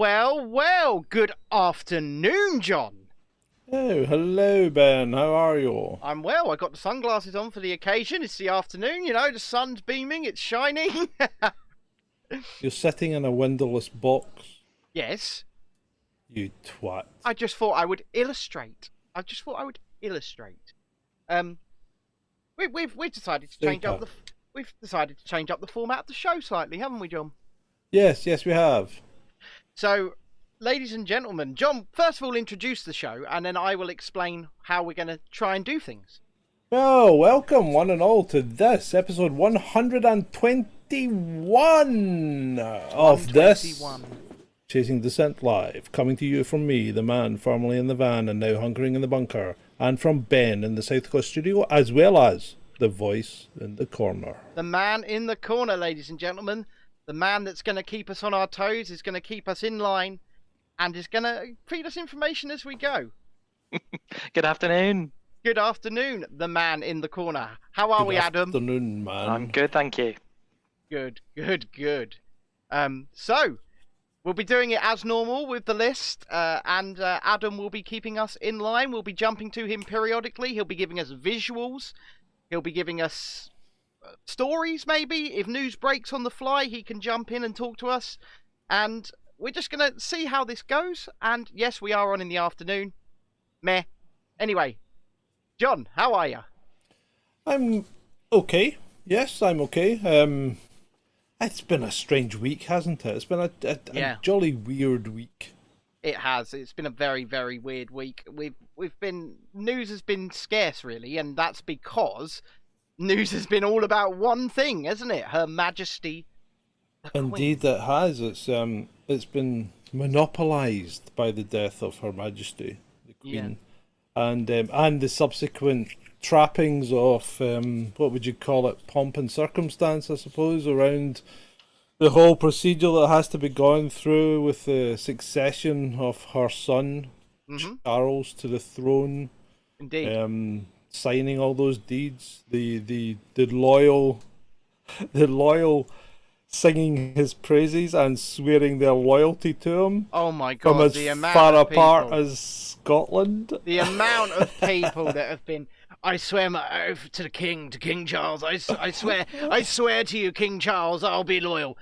Well, good afternoon, John. Oh, hello, Ben. How are you? I'm well. I got the sunglasses on for the occasion. It's the afternoon, you know, the sun's beaming, it's shining. You're sitting in a windowless box. Yes. You twat. I just thought I would illustrate. We've decided to change up the format of the show slightly, haven't we, John? Yes, we have. So, ladies and gentlemen, John, first of all, introduce the show, and then I will explain how we're going to try and do things. Well, welcome one and all to this episode 121 of this Chasing Dissent Live, coming to you from me, the man formerly in the van and now hunkering in the bunker, and from Ben in the South Coast studio, as well as the voice in the corner. The man in the corner, ladies and gentlemen. The man that's going to keep us on our toes, is going to keep us in line, and is going to feed us information as we go. Good afternoon. Good afternoon, the man in the corner. How are we, Adam? Good afternoon, man. I'm good, thank you. Good. So, we'll be doing it as normal with the list, and Adam will be keeping us in line. We'll be jumping to him periodically. He'll be giving us visuals. He'll be giving us stories, maybe. If news breaks on the fly, he can jump in and talk to us. And we're just going to see how this goes. And yes, we are on in the afternoon. Meh. Anyway, John, how are you? I'm okay. Yes, I'm okay. It's been a strange week, hasn't it? It's been a jolly weird week. It has. It's been a very, very weird week. News has been scarce, really, and that's because news has been all about one thing, hasn't it? Her Majesty, the Queen. Indeed, it has. It's been monopolised by the death of Her Majesty, the Queen, and the subsequent trappings of what would you call it, pomp and circumstance, I suppose, around the whole procedure that has to be gone through with the succession of her son, Charles, to the throne. Indeed. Signing all those deeds, the loyal singing his praises and swearing their loyalty to him. Oh my God! From as the amount far of apart people, as Scotland. the amount of people that have been. I swear my oath to the King, to King Charles. I swear to you, King Charles, I'll be loyal.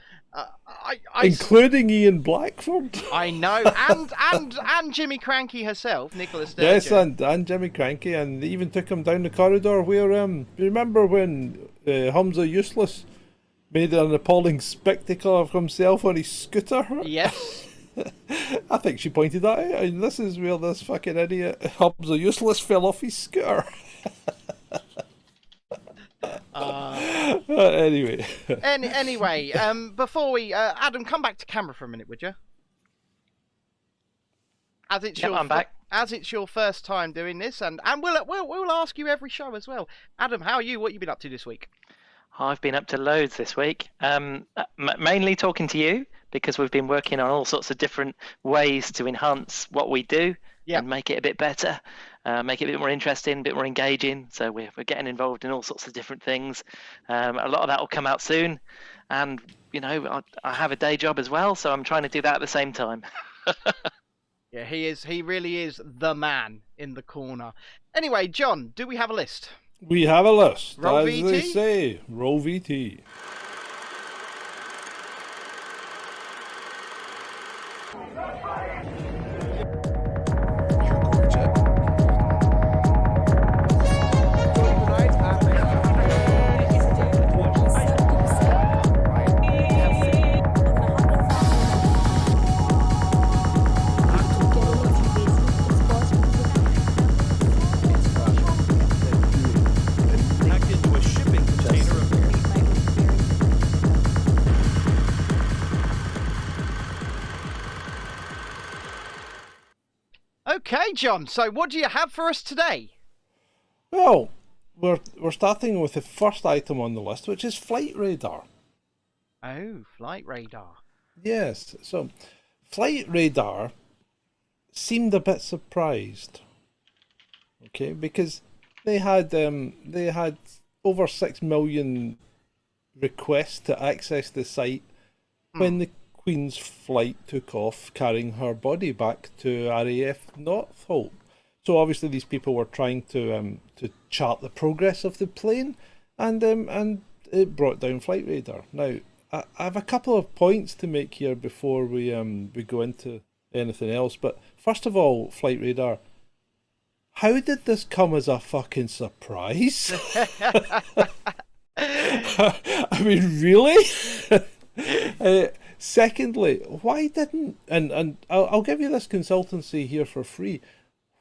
Including Ian Blackford. I know, and Jimmy Cranky herself, Nicola Sturgeon. Yes, and Jimmy Cranky, and they even took him down the corridor where remember when Humza Useless made an appalling spectacle of himself on his scooter? Yes. I think she pointed that out, and this is where this fucking idiot Humza Useless fell off his scooter. Anyway. Anyway, before we Adam, come back to camera for a minute, would you? As it's I'm back. As it's your first time doing this, and we'll ask you every show as well. Adam, how are you? What have you been up to this week? I've been up to loads this week. Mainly talking to you because we've been working on all sorts of different ways to enhance what we do and make it a bit better, make it a bit more interesting, a bit more engaging. So we're getting involved in all sorts of different things. A lot of that will come out soon, and you know I have a day job as well, so I'm trying to do that at the same time. Yeah, he really is the man in the corner. Anyway, John, do we have a list? We have a list. Roll as VT? they say. Roll VT. Okay, John. So, what do you have for us today? Well, we're starting with the first item on the list, which is flight radar. Oh, flight radar. Yes. So, flight radar seemed a bit surprised. Okay, because they had over 6 million requests to access the site when the Queen's flight took off, carrying her body back to RAF Northolt. So obviously these people were trying to chart the progress of the plane, and it brought down Flight Radar. Now, I have a couple of points to make here before we go into anything else. But first of all, Flight Radar, how did this come as a fucking surprise? I mean, really? Secondly, why didn't, and I'll give you this consultancy here for free.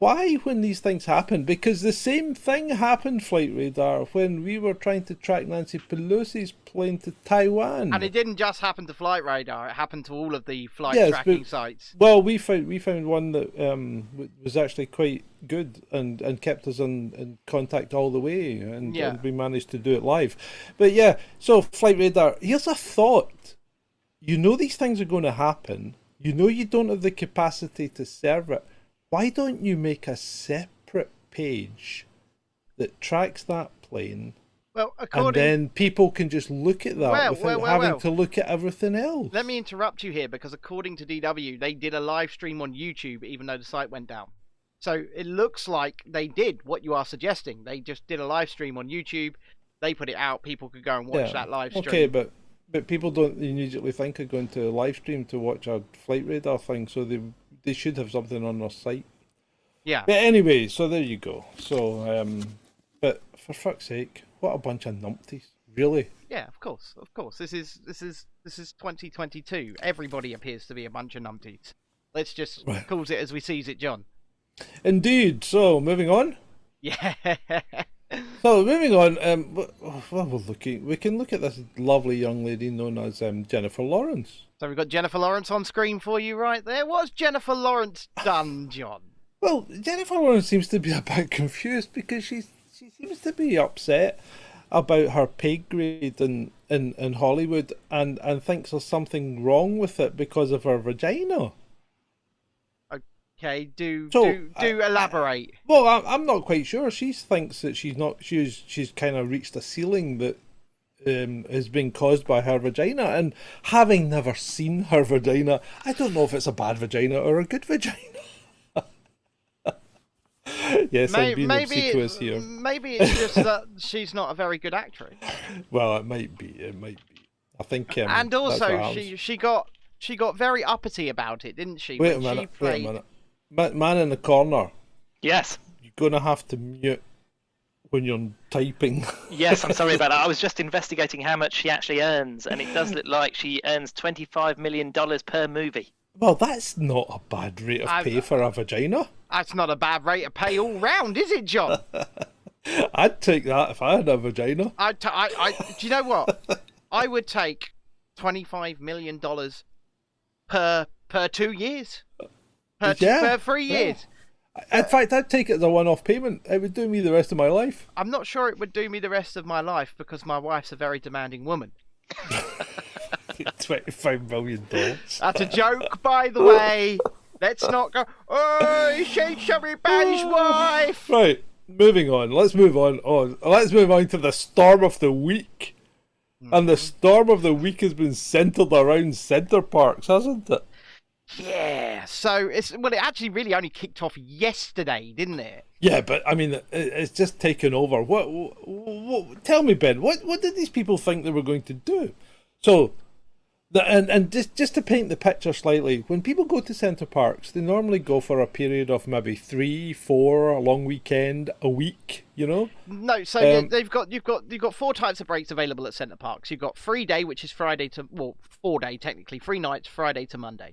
Why, when these things happen? Because the same thing happened, Flight Radar, when we were trying to track Nancy Pelosi's plane to Taiwan. And it didn't just happen to Flight Radar; it happened to all of the flight tracking sites. Well, we found one that was actually quite good and kept us in contact all the way, and we managed to do it live. But yeah, so Flight Radar, here's a thought. You know these things are going to happen. You know you don't have the capacity to serve it. Why don't you make a separate page that tracks that plane? Well, and then people can just look at that without having to look at everything else. Let me interrupt you here, because according to DW, they did a live stream on YouTube, even though the site went down. So it looks like they did what you are suggesting. They just did a live stream on YouTube. They put it out. People could go and watch that live stream. Okay, but people don't immediately think of going to a live stream to watch a Flight Radar thing, so they should have something on their site. Yeah. But anyway, so there you go. So, but for fuck's sake, what a bunch of numpties, really. Yeah, of course. This is 2022. Everybody appears to be a bunch of numpties. Let's just call it as we sees it, John. Indeed. So, moving on. Yeah. So, moving on. We can look at this lovely young lady known as Jennifer Lawrence. So we've got Jennifer Lawrence on screen for you right there. What's Jennifer Lawrence done, John? Well, Jennifer Lawrence seems to be a bit confused because she seems to be upset about her pay grade in Hollywood and thinks there's something wrong with it because of her vagina. Okay, do elaborate. Well, I'm not quite sure. She thinks that she's kind of reached a ceiling that is being caused by her vagina, and having never seen her vagina, I don't know if it's a bad vagina or a good vagina. Yes, I'm being obsequious here. Maybe it's just that she's not a very good actress. Well, it might be. I think. And also, she got very uppity about it, didn't she? Wait a minute. Man in the corner. Yes. You're gonna have to mute when you're typing. Yes, I'm sorry about that. I was just investigating how much she actually earns, and it does look like she earns $25 million per movie. Well, that's not a bad rate of pay for a vagina. That's not a bad rate of pay all round, is it, John? I'd take that if I had a vagina. Do you know what? I would take $25 million per 2 years. Per 3 years. In fact, I'd take it as a one-off payment. It would do me the rest of my life. I'm not sure it would do me the rest of my life because my wife's a very demanding woman. $25 million. That's a joke, by the way. Let's not go, oh, she's everybody's wife. Right, moving on. Let's move on. Let's move on to the storm of the week. Mm-hmm. And the storm of the week has been centered around Center Parcs, hasn't it? Yeah, so it actually really only kicked off yesterday, didn't it? Yeah, but I mean, it's just taken over. What tell me, Ben, what did these people think they were going to do? So, and just to paint the picture slightly, when people go to Center Parcs, they normally go for a period of maybe 3, 4, a long weekend, a week, you know? No, so you've got 4 types of breaks available at Center Parcs. You've got 3 day, which is Friday to 4 day technically, 3 nights, Friday to Monday.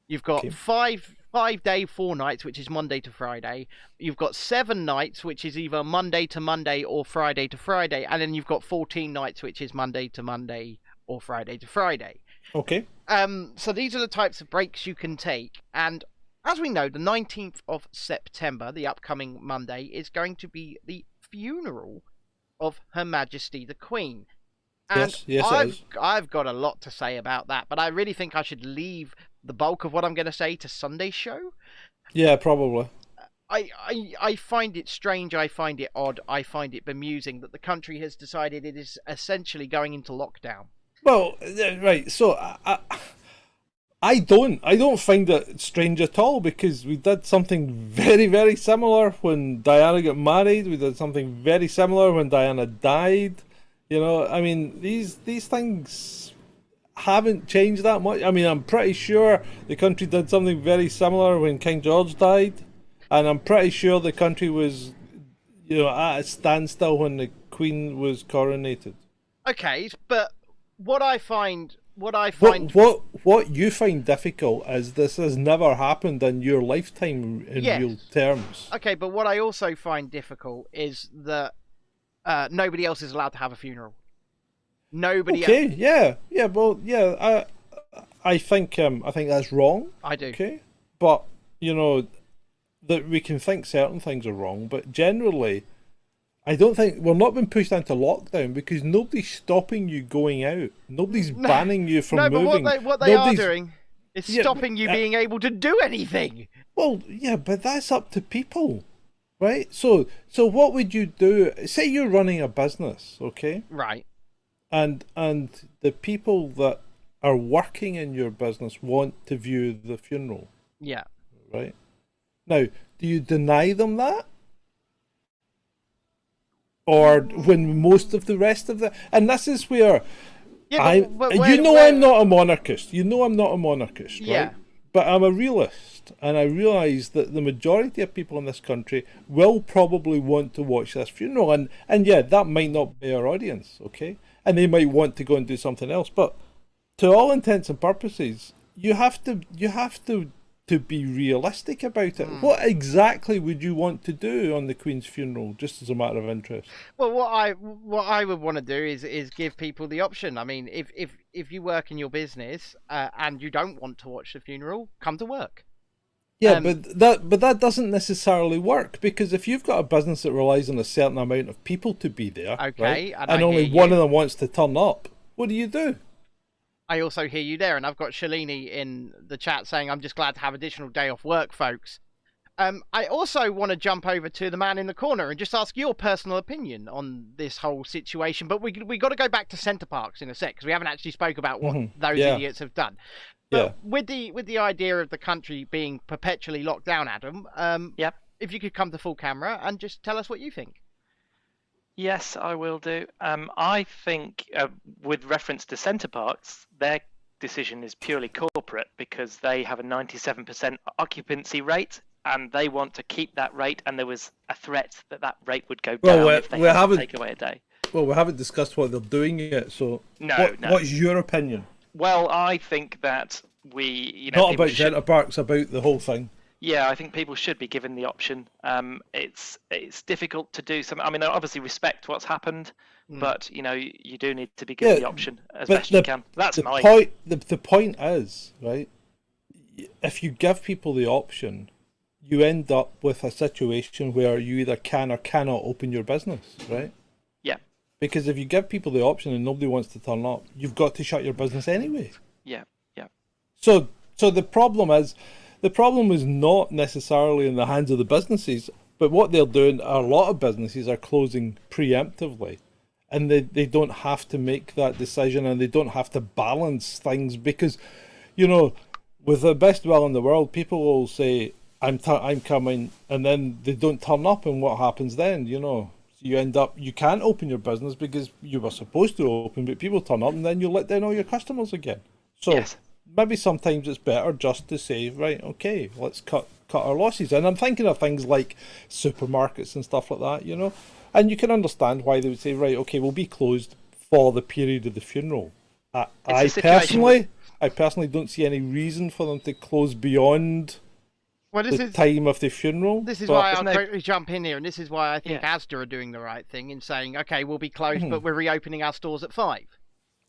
You've got 5 day, 4 nights, which is Monday to Friday. You've got 7 nights, which is either Monday to Monday or Friday to Friday, and then you've got 14 nights, which is Monday to Monday or Friday to Friday. Okay. So these are the types of breaks you can take, and as we know, the 19th of September, the upcoming Monday, is going to be the funeral of Her Majesty the Queen. And yes, I've got a lot to say about that, but I really think I should leave the bulk of what I'm going to say to Sunday's show. Yeah, probably. I find it strange, I find it odd, I find it bemusing that the country has decided it is essentially going into lockdown. Well, right, so I don't find it strange at all, because we did something very, very similar when Diana got married. We did something very similar when Diana died. You know, I mean, these things haven't changed that much. I mean, I'm pretty sure the country did something very similar when King George died, and I'm pretty sure the country was, you know, at a standstill when the Queen was coronated. Okay, but what you find difficult is this has never happened in your lifetime in real terms. Okay, but what I also find difficult is that nobody else is allowed to have a funeral. Nobody. Okay, yeah. I think that's wrong. I do. Okay, but you know that we can think certain things are wrong, but generally, I don't think we're not being pushed into lockdown because nobody's stopping you going out. Nobody's banning you from moving. No, but what they are doing is stopping you being able to do anything. Well, yeah, but that's up to people, right? So what would you do? Say you're running a business, okay? Right. And the people that are working in your business want to view the funeral. Yeah. Right. Now, do you deny them that? Or when most of the rest of the... And this is where... I'm not a monarchist. You know I'm not a monarchist, right? Yeah. But I'm a realist. And I realise that the majority of people in this country will probably want to watch this funeral. And yeah, that might not be our audience, okay? And they might want to go and do something else. But to all intents and purposes, you have to be realistic about it. What exactly would you want to do on the Queen's funeral, just as a matter of interest? Well, what I would want to do is give people the option. I mean, if you work in your business and you don't want to watch the funeral, come to work. Yeah, but that doesn't necessarily work, because if you've got a business that relies on a certain amount of people to be there, okay, right, and only one of them wants to turn up, what do? I also hear you there, and I've got Shalini in the chat saying, I'm just glad to have additional day off work, folks. I also want to jump over to the man in the corner and just ask your personal opinion on this whole situation. But we got to go back to Centre Parcs in a sec, because we haven't actually spoke about what those idiots have done. But with the idea of the country being perpetually locked down, Adam, if you could come to full camera and just tell us what you think. Yes, I will do. I think, with reference to Centre Parcs, their decision is purely corporate, because they have a 97% occupancy rate, and they want to keep that rate. And there was a threat that rate would go down if they had to take away a day. Well, we haven't discussed what they're doing yet. So, no. What's your opinion? Well, I think that we, not about Centre Parcs, about the whole thing. Yeah, I think people should be given the option. It's difficult to do some. I mean, I obviously respect what's happened, but you do need to be given the option as best you can. That's the my point. The point is, right, if you give people the option, you end up with a situation where you either can or cannot open your business, right? Yeah. Because if you give people the option and nobody wants to turn up, you've got to shut your business anyway. Yeah. So the problem is not necessarily in the hands of the businesses, but what they're doing, a lot of businesses are closing preemptively, and they don't have to make that decision, and they don't have to balance things, because, with the best will in the world, people will say, I'm coming, and then they don't turn up, and what happens then, So you end up, you can't open your business because you were supposed to open, but people turn up, and then you let down all your customers again. So yes. Maybe sometimes it's better just to say, right, okay, let's cut our losses. And I'm thinking of things like supermarkets and stuff like that, And you can understand why they would say, right, okay, we'll be closed for the period of the funeral. I personally don't see any reason for them to close beyond the time of the funeral. This is why I'll quickly jump in here, and this is why I think Asda are doing the right thing in saying, okay, we'll be closed, but we're reopening our stores at 5.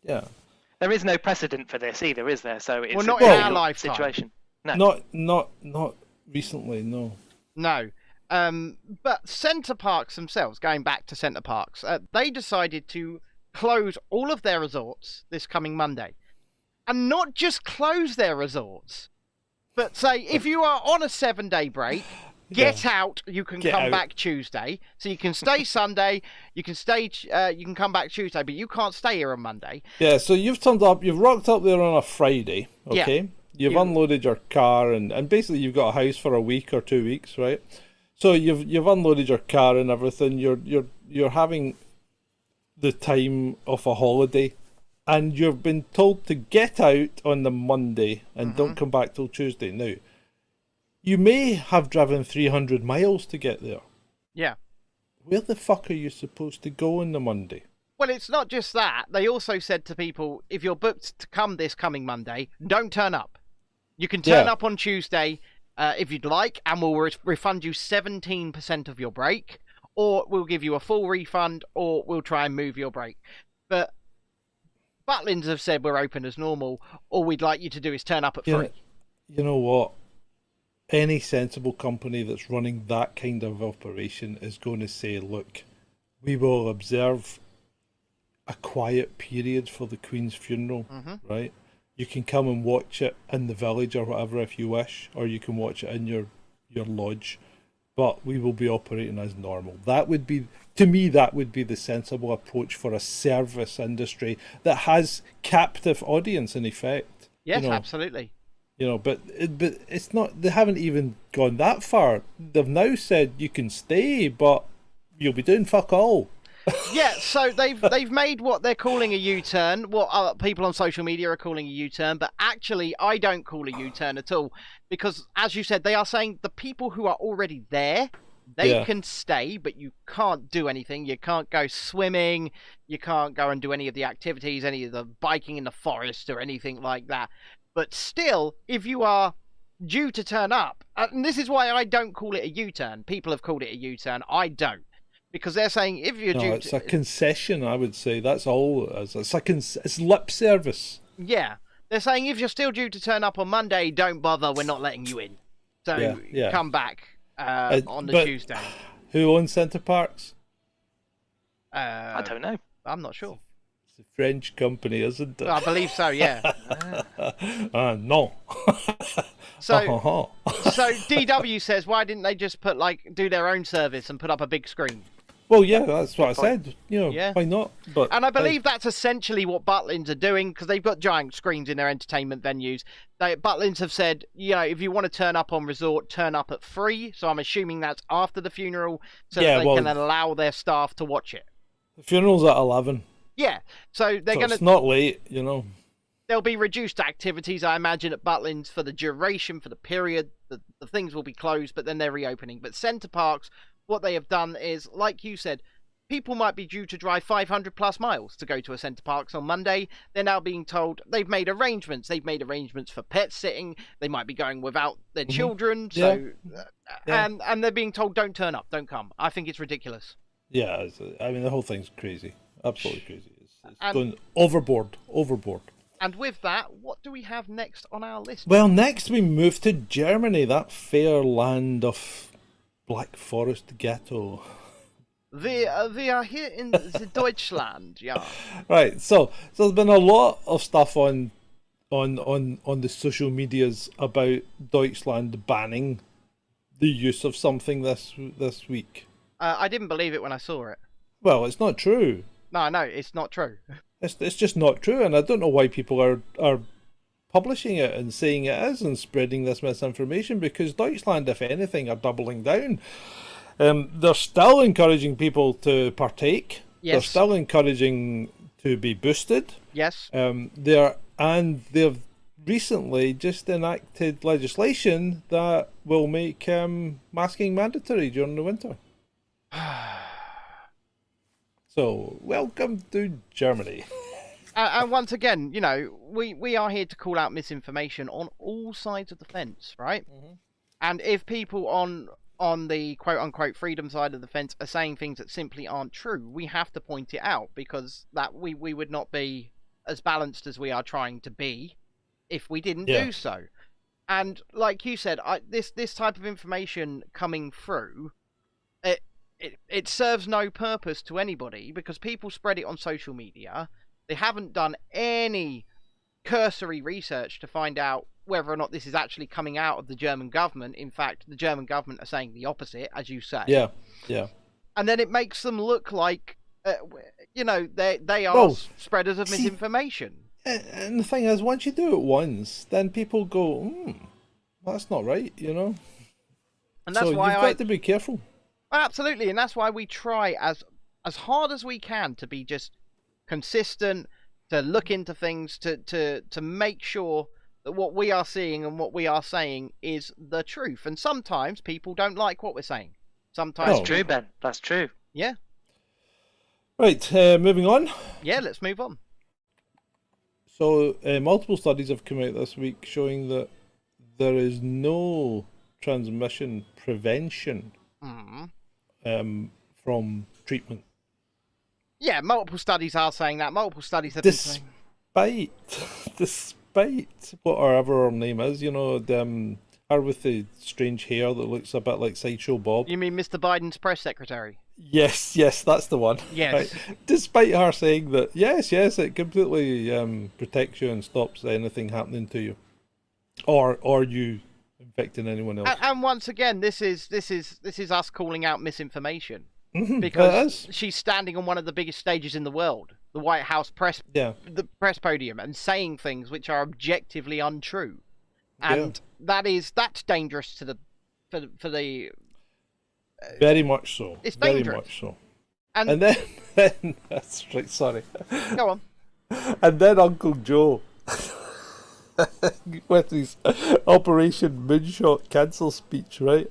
Yeah. There is no precedent for this either, is there? So it's not in our lifetime. Situation. No. Not recently, no. No. But Centre Parcs themselves, going back to Centre Parcs, they decided to close all of their resorts this coming Monday. And not just close their resorts, but say, if you are on a 7-day break, get out, you can come back Tuesday. So you can stay Sunday, you can come back Tuesday, but you can't stay here on Monday. Yeah, so you've turned up, you've rocked up there on a Friday, okay? You've unloaded your car, and basically you've got a house for a week or 2 weeks, right? So you've unloaded your car and everything. You're having the time of a holiday, and you've been told to get out on the Monday and don't come back till Tuesday. Now, you may have driven 300 miles to get there. Yeah. Where the fuck are you supposed to go on the Monday? Well, it's not just that. They also said to people, if you're booked to come this coming Monday, don't turn up. You can turn up on Tuesday if you'd like, and we'll refund you 17% of your break, or we'll give you a full refund, or we'll try and move your break. But Butlins have said we're open as normal. All we'd like you to do is turn up at 3. You know what? Any sensible company that's running that kind of operation is going to say, look, we will observe a quiet period for the Queen's funeral, right? You can come and watch it in the village or whatever if you wish, or you can watch it in your lodge, but we will be operating as normal. That would be, to me, that would be the sensible approach for a service industry that has captive audience in effect. Yes, absolutely. But it's not. They haven't even gone that far. They've now said you can stay, but you'll be doing fuck all. Yeah, so they've made what they're calling a U-turn, what other people on social media are calling a U-turn, but actually I don't call a U-turn at all, because as you said, they are saying the people who are already there, they can stay, but you can't do anything. You can't go swimming, you can't go and do any of the activities, any of the biking in the forest or anything like that. But still, if you are due to turn up, and this is why I don't call it a U-turn. People have called it a U-turn, I don't. Because they're saying if you're due it's a concession, I would say. That's all it is. It's lip service. Yeah. They're saying if you're still due to turn up on Monday, don't bother, we're not letting you in. So come back on the Tuesday. Who owns Centre Parcs? I don't know. I'm not sure. It's a French company, isn't it? I believe so, yeah. No. So DW says, why didn't they just do their own service and put up a big screen? Well, yeah, that's what I said. Why not? And I believe that's essentially what Butlins are doing, because they've got giant screens in their entertainment venues. Butlins have said, if you want to turn up on resort, turn up at 3. So I'm assuming that's after the funeral, so that they can allow their staff to watch it. The funeral's at 11. Yeah, so they're going to... It's not late, There'll be reduced activities, I imagine, at Butlins for the duration, for the period. The things will be closed, but then they're reopening. But Centre Parcs, what they have done is, like you said, people might be due to drive 500 plus miles to go to a Centre Parcs on Monday. They're now being told they've made arrangements. They've made arrangements for pet sitting. They might be going without their children. So, and they're being told, don't turn up, don't come. I think it's ridiculous. Yeah, the whole thing's crazy. Absolutely crazy. It's going overboard. And with that, what do we have next on our list? Well, next we move to Germany, that fair land of Black Forest Ghetto. We are here in the Deutschland, yeah. Right, so there's been a lot of stuff on the social medias about Deutschland banning the use of something this week. I didn't believe it when I saw it. Well, it's not true. No, it's not true. It's just not true, and I don't know why people are publishing it and saying it is and spreading this misinformation, because Deutschland, if anything, are doubling down. They're still encouraging people to partake. Yes. They're still encouraging to be boosted. Yes. They've recently just enacted legislation that will make masking mandatory during the winter. So, welcome to Germany. And once again, we are here to call out misinformation on all sides of the fence, right? Mm-hmm. And if people on the quote-unquote freedom side of the fence are saying things that simply aren't true, we have to point it out, because that we would not be as balanced as we are trying to be if we didn't do so. And like you said, this type of information coming through, it serves no purpose to anybody, because people spread it on social media. They haven't done any cursory research to find out whether or not this is actually coming out of the German government. In fact, the German government are saying the opposite, as you say. Yeah. And then it makes them look like, they are spreaders of misinformation. And the thing is, once you do it once, then people go, that's not right, you know? And that's so why you've got to be careful. Absolutely, and that's why we try as hard as we can to be just consistent, to look into things, to make sure that what we are seeing and what we are saying is the truth. And sometimes people don't like what we're saying. Sometimes That's true, Ben. That's true. Yeah. Right, moving on. Yeah, let's move on. So, multiple studies have come out this week showing that there is no transmission prevention from treatment. Yeah, multiple studies are saying that. Multiple studies have been saying. Despite whatever her name is, you know, her with the strange hair that looks a bit like Sideshow Bob. You mean Mr. Biden's press secretary? Yes, that's the one. Yes. Right? Despite her saying that, yes, it completely protects you and stops anything happening to you, or you infecting anyone else. And once again, this is us calling out misinformation. Mm-hmm, because she's standing on one of the biggest stages in the world, the White House press, the press podium, and saying things which are objectively untrue, and that's dangerous to the for the. Very much so. It's dangerous. Very much so. And then that's right. Sorry. Go on. And then Uncle Joe, with his Operation Moonshot cancel speech, right?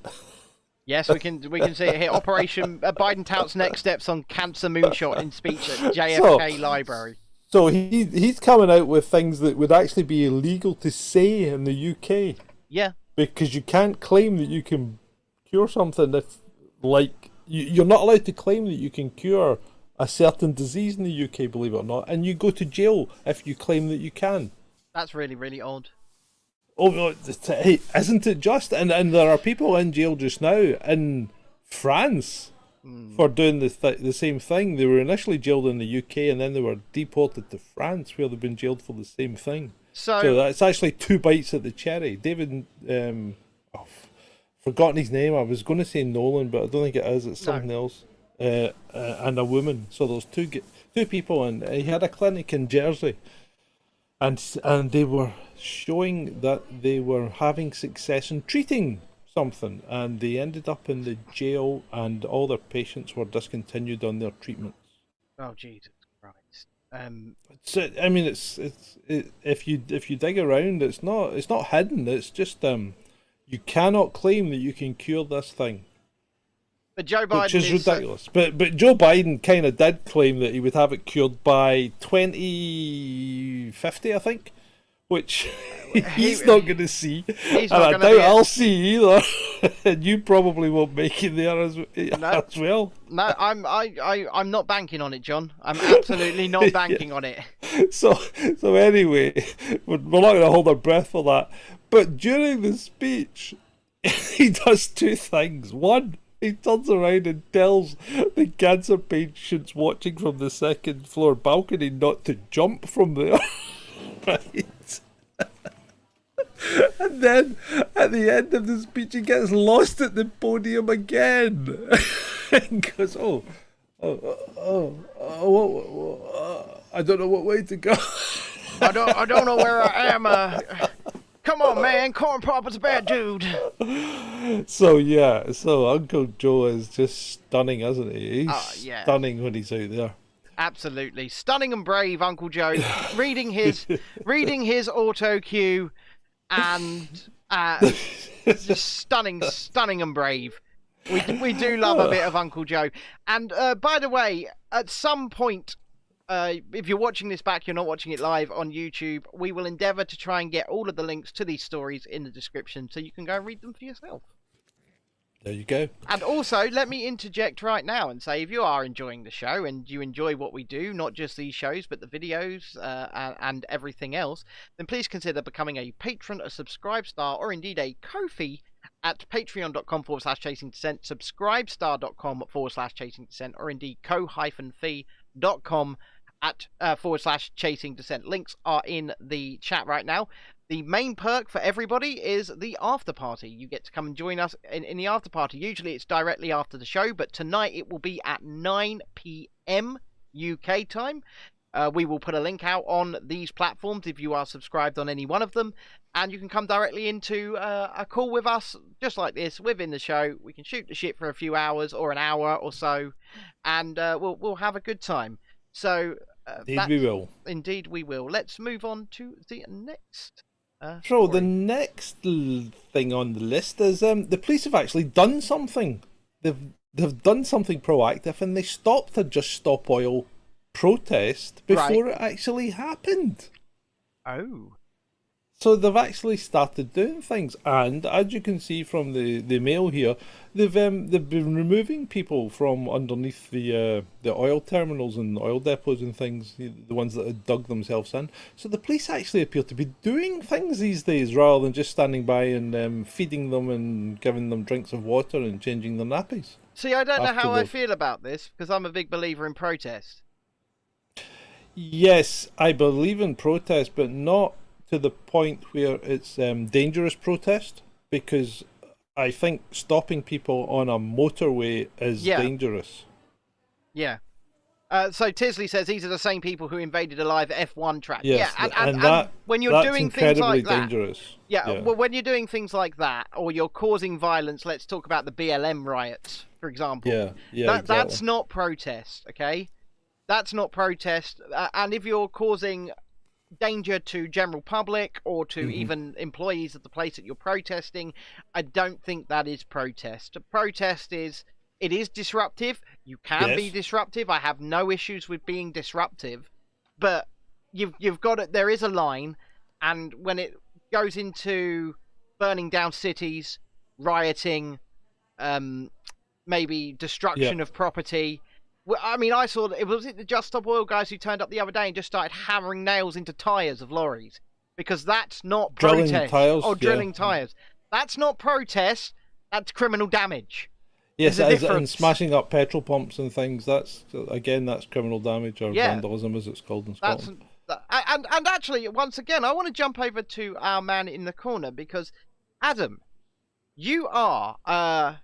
Yes, we can see it here. Operation Biden touts next steps on cancer moonshot in speech at JFK Library. So he's coming out with things that would actually be illegal to say in the UK. Yeah. Because you can't claim that you can cure something if, like, you're not allowed to claim that you can cure a certain disease in the UK, believe it or not, and you go to jail if you claim that you can. That's really, really odd. Oh, hey, isn't it just? And there are people in jail just now in France for doing the same thing. They were initially jailed in the UK and then they were deported to France where they've been jailed for the same thing. So that's actually two bites at the cherry. David, forgotten his name. I was going to say Nolan, but I don't think it is. It's something else. And a woman. So there's two people, and he had a clinic in Jersey. And they were showing that they were having success in treating something, and they ended up in the jail, and all their patients were discontinued on their treatments. Oh, Jesus Christ! I mean, it's if you dig around, it's not hidden. It's just you cannot claim that you can cure this thing. But Joe Biden, which is ridiculous. But Joe Biden kind of did claim that he would have it cured by 2050, I think, which he's not going to see, and I doubt I'll see either. And you probably won't make it there as well. No, I'm not banking on it, John. I'm absolutely not banking on it. So anyway, we're not going to hold our breath for that. But during the speech, he does two things. One, he turns around and tells the cancer patients watching from the second floor balcony not to jump from there. Right? And then at the end of the speech, he gets lost at the podium again. And goes, I don't know what way to go. I don't know where I am. Come on, man. Corn Pop is a bad dude. So Uncle Joe is just stunning, isn't he? He's stunning when he's out there. Absolutely. Stunning and brave, Uncle Joe. reading his auto cue and just stunning and brave. We do love a bit of Uncle Joe. And by the way, at some point, if you're watching this back, you're not watching it live on YouTube, we will endeavour to try and get all of the links to these stories in the description so you can go and read them for yourself. There you go. And also, let me interject right now and say, if you are enjoying the show and you enjoy what we do, not just these shows, but the videos and everything else, then please consider becoming a patron, a subscribe star, or indeed a Ko-fi at patreon.com/Chasing Dissent, subscribestar.com/Chasing Dissent, or indeed ko-fi.com at /Chasing Dissent. Links are in the chat right now. The main perk for everybody is the after party. You get to come and join us in the after party. Usually it's directly after the show, but tonight it will be at 9 p.m. UK time. We will put a link out on these platforms if you are subscribed on any one of them, and you can come directly into a call with us, just like this, within the show. We can shoot the shit for a few hours or an hour or so, and we'll have a good time. So indeed we will. Indeed we will. Let's move on to the next. So the next thing on the list is the police have actually done something. They've done something proactive, and they stopped a Just Stop Oil protest before it actually happened. Oh. So they've actually started doing things, and as you can see from the mail here, they've been removing people from underneath the oil terminals and oil depots and things, the ones that had dug themselves in. So the police actually appear to be doing things these days, rather than just standing by and feeding them and giving them drinks of water and changing their nappies. See, I don't know how I feel about this, because I'm a big believer in protest. Yes, I believe in protest, but not to the point where it's dangerous protest, because I think stopping people on a motorway is dangerous. Yeah. So Tisley says these are the same people who invaded a live F1 track. Yes, and when you're doing things like dangerous. that, well, when you're doing things like that, or you're causing violence, let's talk about the BLM riots, for example. Exactly. That's not protest, okay? That's not protest. And if you're causing danger to general public or to even employees of the place that you're protesting, I don't think that is protest. Protest is, it is disruptive. You can be disruptive. I have no issues with being disruptive, but you've got it. There is a line, and when it goes into burning down cities, rioting, maybe destruction of property. I mean, I saw that it was the Just Stop Oil guys who turned up the other day and just started hammering nails into tyres of lorries, because that's not protest. Drilling tyres. That's not protest. That's criminal damage. Yes, and smashing up petrol pumps and things. That's criminal damage, or vandalism, as it's called in Scotland. And actually, once again, I want to jump over to our man in the corner, because Adam, you are a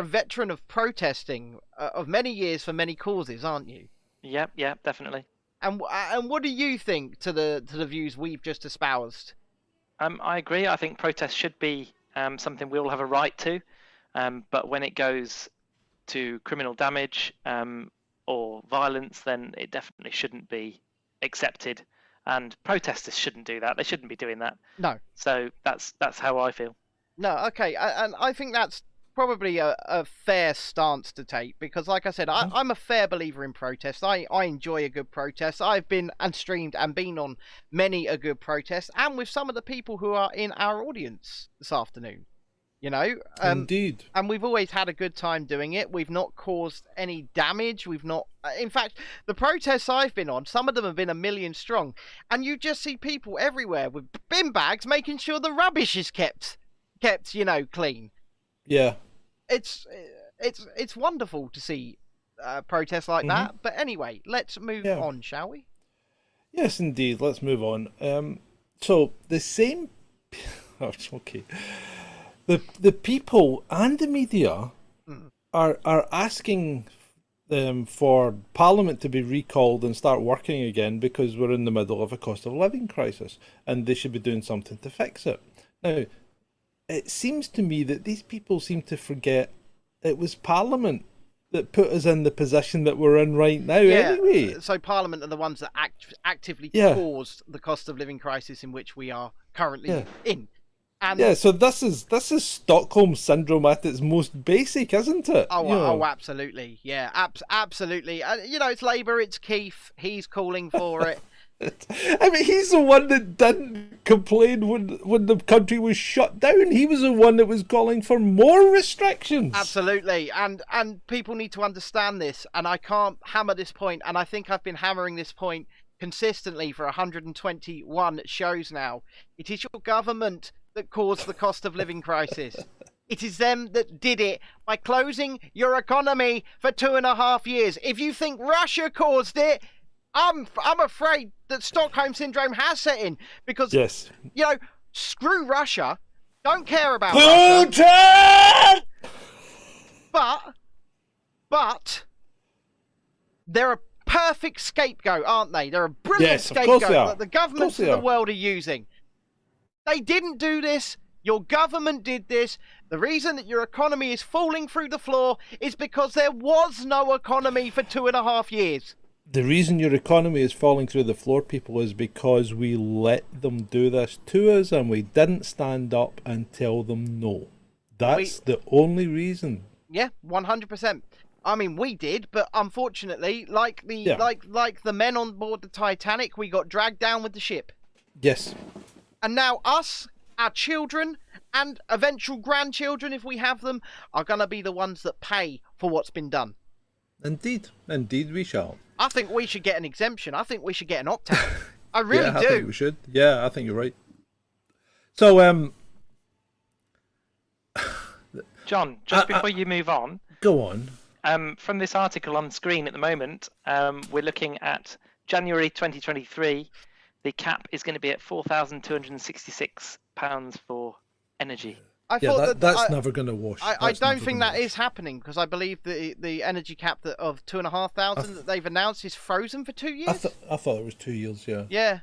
veteran of protesting of many years for many causes, aren't you? Yep, definitely. And what do you think to the views we've just espoused? I agree. I think protest should be something we all have a right to, but when it goes to criminal damage or violence, then it definitely shouldn't be accepted. And protesters shouldn't do that. They shouldn't be doing that. No. So that's how I feel. No, okay, and I think that's probably a fair stance to take, because, like I said, I'm a fair believer in protest. I enjoy a good protest. I've been and streamed and been on many a good protest, and with some of the people who are in our audience this afternoon. You know, indeed, and we've always had a good time doing it. We've not caused any damage. We've not, in fact, the protests I've been on, some of them have been 1 million strong, and you just see people everywhere with bin bags making sure the rubbish is kept, clean. Yeah, it's wonderful to see protests like that. But anyway, let's move on, shall we? Yes, indeed. Let's move on. So the same. Okay. The people and the media are asking for Parliament to be recalled and start working again, because we're in the middle of a cost of living crisis, and they should be doing something to fix it. Now, it seems to me that these people seem to forget it was Parliament that put us in the position that we're in right now anyway. So Parliament are the ones that actively caused the cost of living crisis in which we are currently in. And so this is Stockholm Syndrome at its most basic, isn't it? Oh, absolutely. Yeah, absolutely. It's Labour, it's Keith. He's calling for it. I mean, he's the one that didn't complain when the country was shut down. He was the one that was calling for more restrictions. Absolutely. And people need to understand this. And I can't hammer this point. And I think I've been hammering this point consistently for 121 shows now. It is your government that caused the cost of living crisis. It is them that did it by closing your economy for 2.5 years. If you think Russia caused it, I'm afraid that Stockholm Syndrome has set in, because screw Russia, don't care about Russia. But there are perfect scapegoat, aren't they? They're a brilliant Yes, of course scapegoat they are. that the governments of the world are using. They didn't do this. Your government did this. The reason that your economy is falling through the floor is because there was no economy for 2.5 years. The reason your economy is falling through the floor, people, is because we let them do this to us and we didn't stand up and tell them no. That's the only reason. Yeah, 100%. I mean, we did, but unfortunately, like the men on board the Titanic, we got dragged down with the ship. Yes. And now us, our children, and eventual grandchildren, if we have them, are going to be the ones that pay for what's been done. Indeed we shall. I think we should get an exemption. I think we should get an opt-out. I really do. I think we should. Yeah, I think you're right. So, John, just before you move on, go on. From this article on screen at the moment, we're looking at January 2023. The cap is going to be at £4,266 for energy. I thought that's never going to wash. I don't think that is happening, because I believe the energy cap of 2,500 that they've announced is frozen for 2 years. I thought it was 2 years. Yeah. Yeah.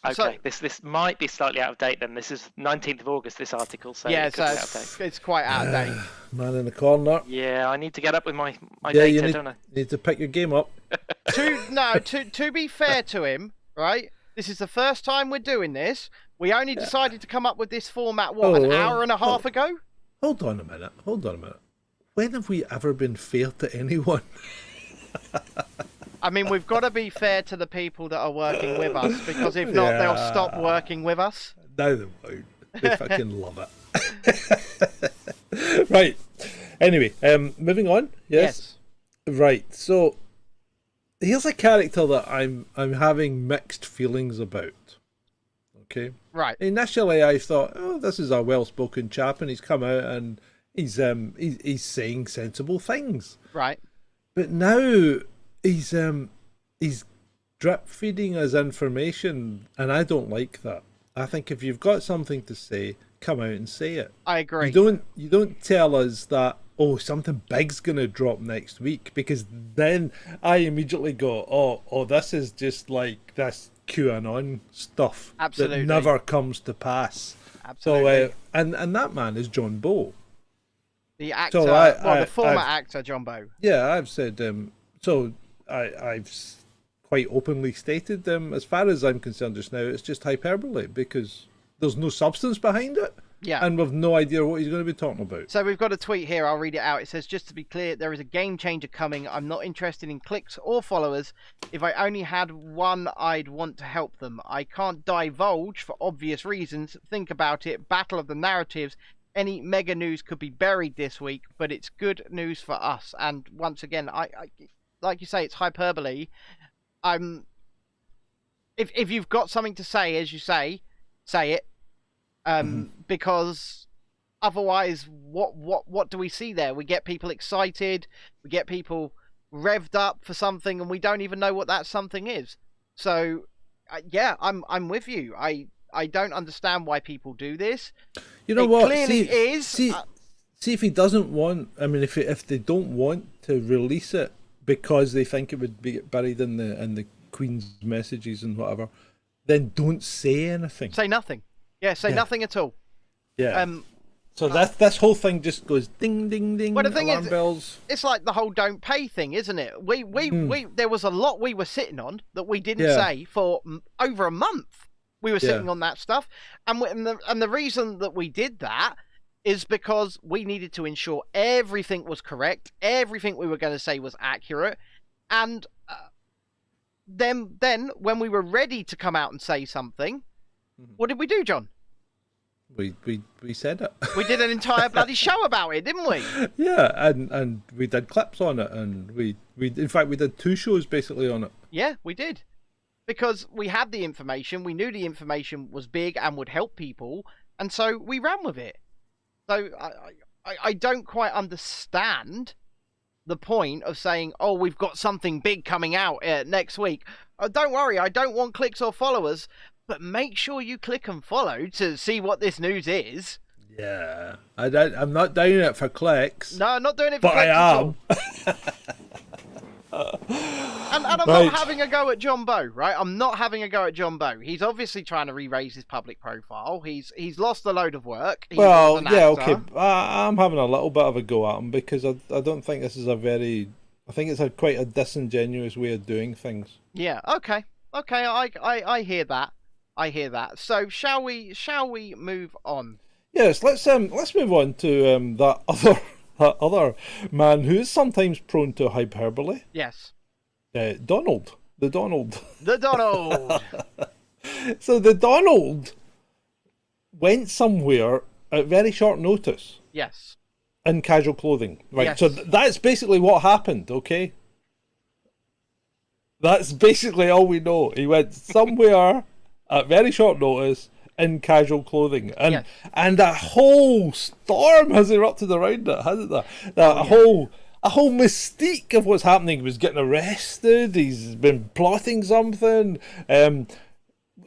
Okay, this might be slightly out of date then. This is 19th of August, this article, so yeah, it could be out of date. It's quite out of date. Man in the corner. Yeah, I need to get up with my data, don't I? You need to pick your game up. To be fair to him, right? This is the first time we're doing this. We only decided to come up with this format, an hour and a half ago? Hold on a minute. When have we ever been fair to anyone? I mean, we've got to be fair to the people that are working with us, because if not, they'll stop working with us. No, they won't. They fucking love it. Right. Anyway, moving on. Yes. Right. So here's a character that I'm having mixed feelings about. Okay. Right. Initially, I thought, oh, this is a well-spoken chap, and he's come out and he's saying sensible things. Right. But now he's drip feeding us information, and I don't like that. I think if you've got something to say, come out and say it. I agree. You don't tell us that, oh, something big's gonna drop next week, because then I immediately go, oh, this is just like this QAnon stuff. Absolutely. That never comes to pass. Absolutely. So and that man is John Bow. The actor, the former actor, John Bow. Yeah, I've said I've quite openly stated as far as I'm concerned just now, it's just hyperbole, because there's no substance behind it. Yeah. And we've no idea what he's going to be talking about. So we've got a tweet here, I'll read it out. It says, just to be clear, there is a game changer coming. I'm not interested in clicks or followers. If I only had one, I'd want to help them. I can't divulge for obvious reasons. Think about it. Battle of the narratives. Any mega news could be buried this week, but it's good news for us. And once again, I like you say, it's hyperbole. If you've got something to say, as you say it. Because otherwise, what do we see there? We get people excited, we get people revved up for something, and we don't even know what that something is. So, yeah, I'm with you. I don't understand why people do this. You know what? Clearly is. See if he doesn't want. I mean, if they don't want to release it because they think it would be buried in the Queen's messages and whatever, then don't say anything. Say nothing. Yeah, say nothing at all. Yeah. So this whole thing just goes ding, ding, ding. Well, the thing alarm is, bells. It's like the whole don't pay thing, isn't it? There was a lot we were sitting on that we didn't say for over a month. We were sitting on that stuff, and the reason that we did that is because we needed to ensure everything was correct, everything we were going to say was accurate, and then when we were ready to come out and say something, what did we do, John? We said it. We did an entire bloody show about it, didn't we? Yeah, and we did clips on it, and we in fact we did 2 shows basically on it. Yeah, we did. Because we had the information, we knew the information was big and would help people, and so we ran with it. So I don't quite understand the point of saying, oh, we've got something big coming out next week. Don't worry, I don't want clicks or followers, but make sure you click and follow to see what this news is. Yeah, I'm not doing it for clicks. No, I'm not doing it for but clicks I am. at all. And I'm Right. not having a go at John Bow, right? I'm not having a go at John Bow. He's obviously trying to re-raise his public profile. He's lost a load of work. He was an actor. Okay. I'm having a little bit of a go at him because I don't think this is I think it's quite a disingenuous way of doing things. Yeah. Okay. I hear that. I hear that. So shall we move on? Yes. Let's move on to that other man who is sometimes prone to hyperbole. Yes. Donald. The Donald. The Donald. So the Donald went somewhere at very short notice. Yes. In casual clothing. Right. Yes. So that's basically what happened, okay? That's basically all we know. He went somewhere at very short notice in casual clothing. And and a whole storm has erupted around it, hasn't there? A whole mystique of what's happening. He was getting arrested, he's been plotting something.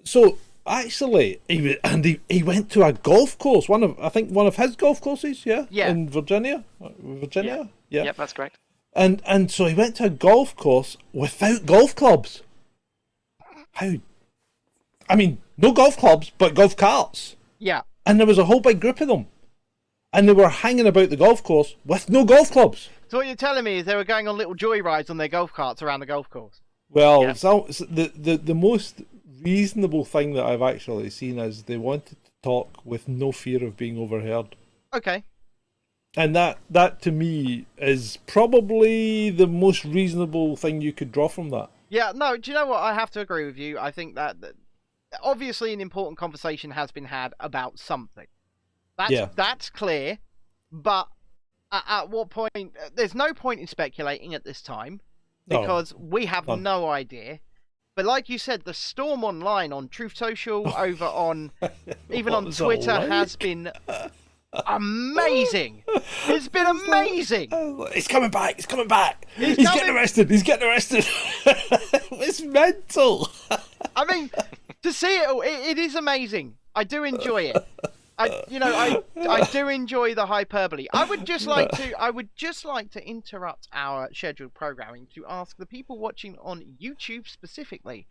So actually he went to a golf course, one of his golf courses, in Virginia. Yeah. Yep, that's correct. And so he went to a golf course without golf clubs. How? I mean, no golf clubs, but golf carts. Yeah. And there was a whole big group of them. And they were hanging about the golf course with no golf clubs. So what you're telling me is they were going on little joy rides on their golf carts around the golf course? Well, so the most reasonable thing that I've actually seen is they wanted to talk with no fear of being overheard. Okay. And that to me is probably the most reasonable thing you could draw from that. Yeah, no, do you know what? I have to agree with you. I think that obviously an important conversation has been had about something. That's clear, but at what point? There's no point in speculating at this time because we have no idea. But like you said, the storm online on Truth Social, over on even on Twitter, has been amazing. It's been amazing. He's coming back. He's coming back. He's getting arrested. He's getting arrested. It's mental. I mean, to see it all, it is amazing. I do enjoy it. I do enjoy the hyperbole. I would just like to interrupt our scheduled programming to ask the people watching on YouTube specifically,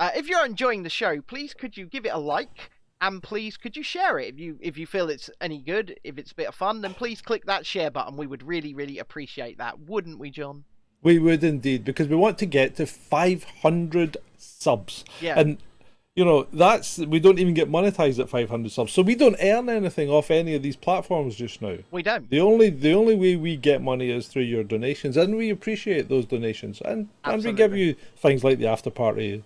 if you're enjoying the show, please could you give it a like, and please could you share it if you feel it's any good, if it's a bit of fun, then please click that share button. We would really appreciate that, wouldn't we, John? We would indeed, because we want to get to 500 subs. Yeah. And you know, we don't even get monetized at 500 subs, so we don't earn anything off any of these platforms just now. We don't. The only way we get money is through your donations, and we appreciate those donations, and we give you things like the after party.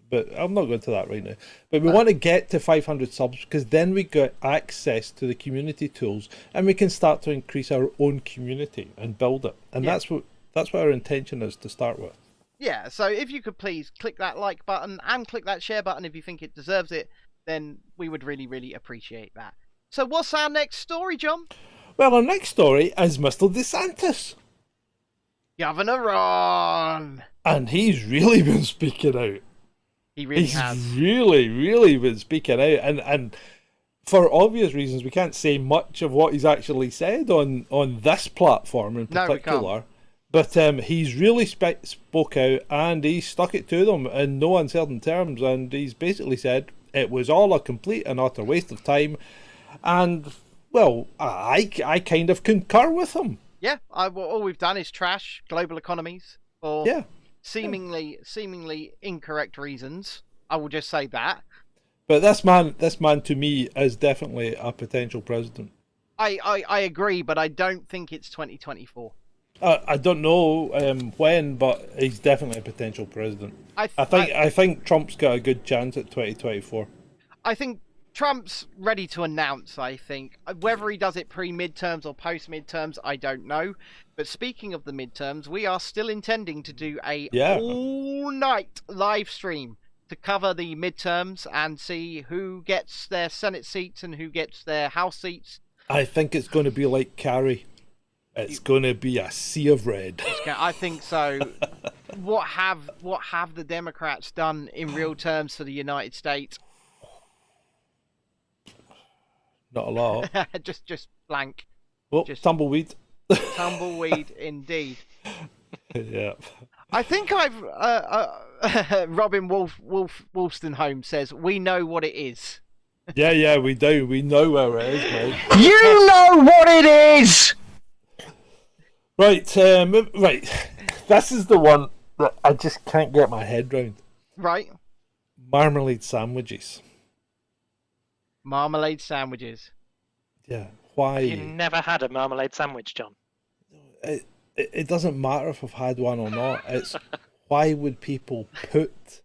But I'm not going to that right now. But we want to get to 500 subs, because then we get access to the community tools, and we can start to increase our own community and build it. And that's what our intention is to start with. Yeah, so if you could please click that like button and click that share button if you think it deserves it, then we would really appreciate that. So what's our next story, John? Well, our next story is Mr. DeSantis. Governor Ron! And he's really been speaking out. He really has. He's really been speaking out. And for obvious reasons, we can't say much of what he's actually said on this platform in particular. No, we can't. But he's really spoke out, and he stuck it to them in no uncertain terms, and he's basically said it was all a complete and utter waste of time. And, well, I kind of concur with him. Yeah, all we've done is trash global economies for seemingly incorrect reasons. I will just say that. But this man to me is definitely a potential president. I agree, but I don't think it's 2024. I don't know when, but he's definitely a potential president. I think Trump's got a good chance at 2024. I think Trump's ready to announce, I think. Whether he does it pre-midterms or post-midterms, I don't know. But speaking of the midterms, we are still intending to do a all-night live stream to cover the midterms and see who gets their Senate seats and who gets their House seats. I think it's going to be like Carrie. It's going to be a sea of red. I think so. What have the Democrats done in real terms for the United States? Not a lot. just blank. Well, tumbleweed. Tumbleweed indeed. Yeah. I think I've Robin Wolstenholme says we know what it is. Yeah, we do. We know where it is, mate. You know what it is. Right, right. This is the one that I just can't get my head round. Right. Marmalade sandwiches. Marmalade sandwiches. Yeah. Why? You never had a marmalade sandwich, John? It doesn't matter if I've had one or not. It's why would people put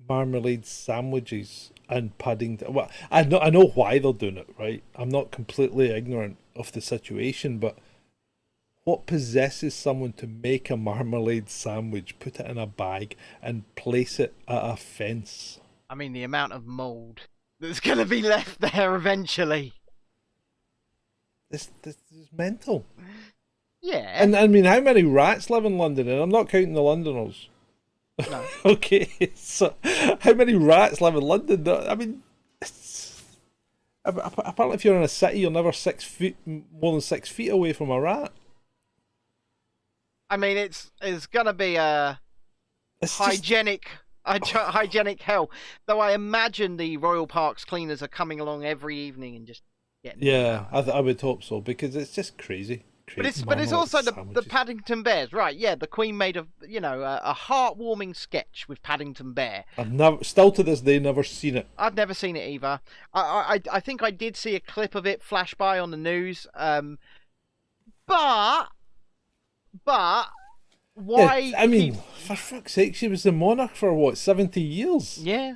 marmalade sandwiches and Paddington? Well, I know why they're doing it, right? I'm not completely ignorant of the situation, but what possesses someone to make a marmalade sandwich, put it in a bag, and place it at a fence? I mean, the amount of mould that's going to be left there eventually. This is mental. Yeah. And I mean, how many rats live in London? And I'm not counting the Londoners. No. Okay, so how many rats live in London? I mean, apparently if you're in a city, you're never more than 6 feet away from a rat. I mean, it's going to be a hygienic hell. Though I imagine the Royal Parks cleaners are coming along every evening and just getting. Yeah, I would hope so, because it's just crazy. But it's also the Paddington Bears, right? Yeah, the Queen made a heartwarming sketch with Paddington Bear. I've still to this day never seen it. I've never seen it either. I think I did see a clip of it flash by on the news. But why? Yeah, I mean, for fuck's sake, she was the monarch for what, 70 years? Yeah.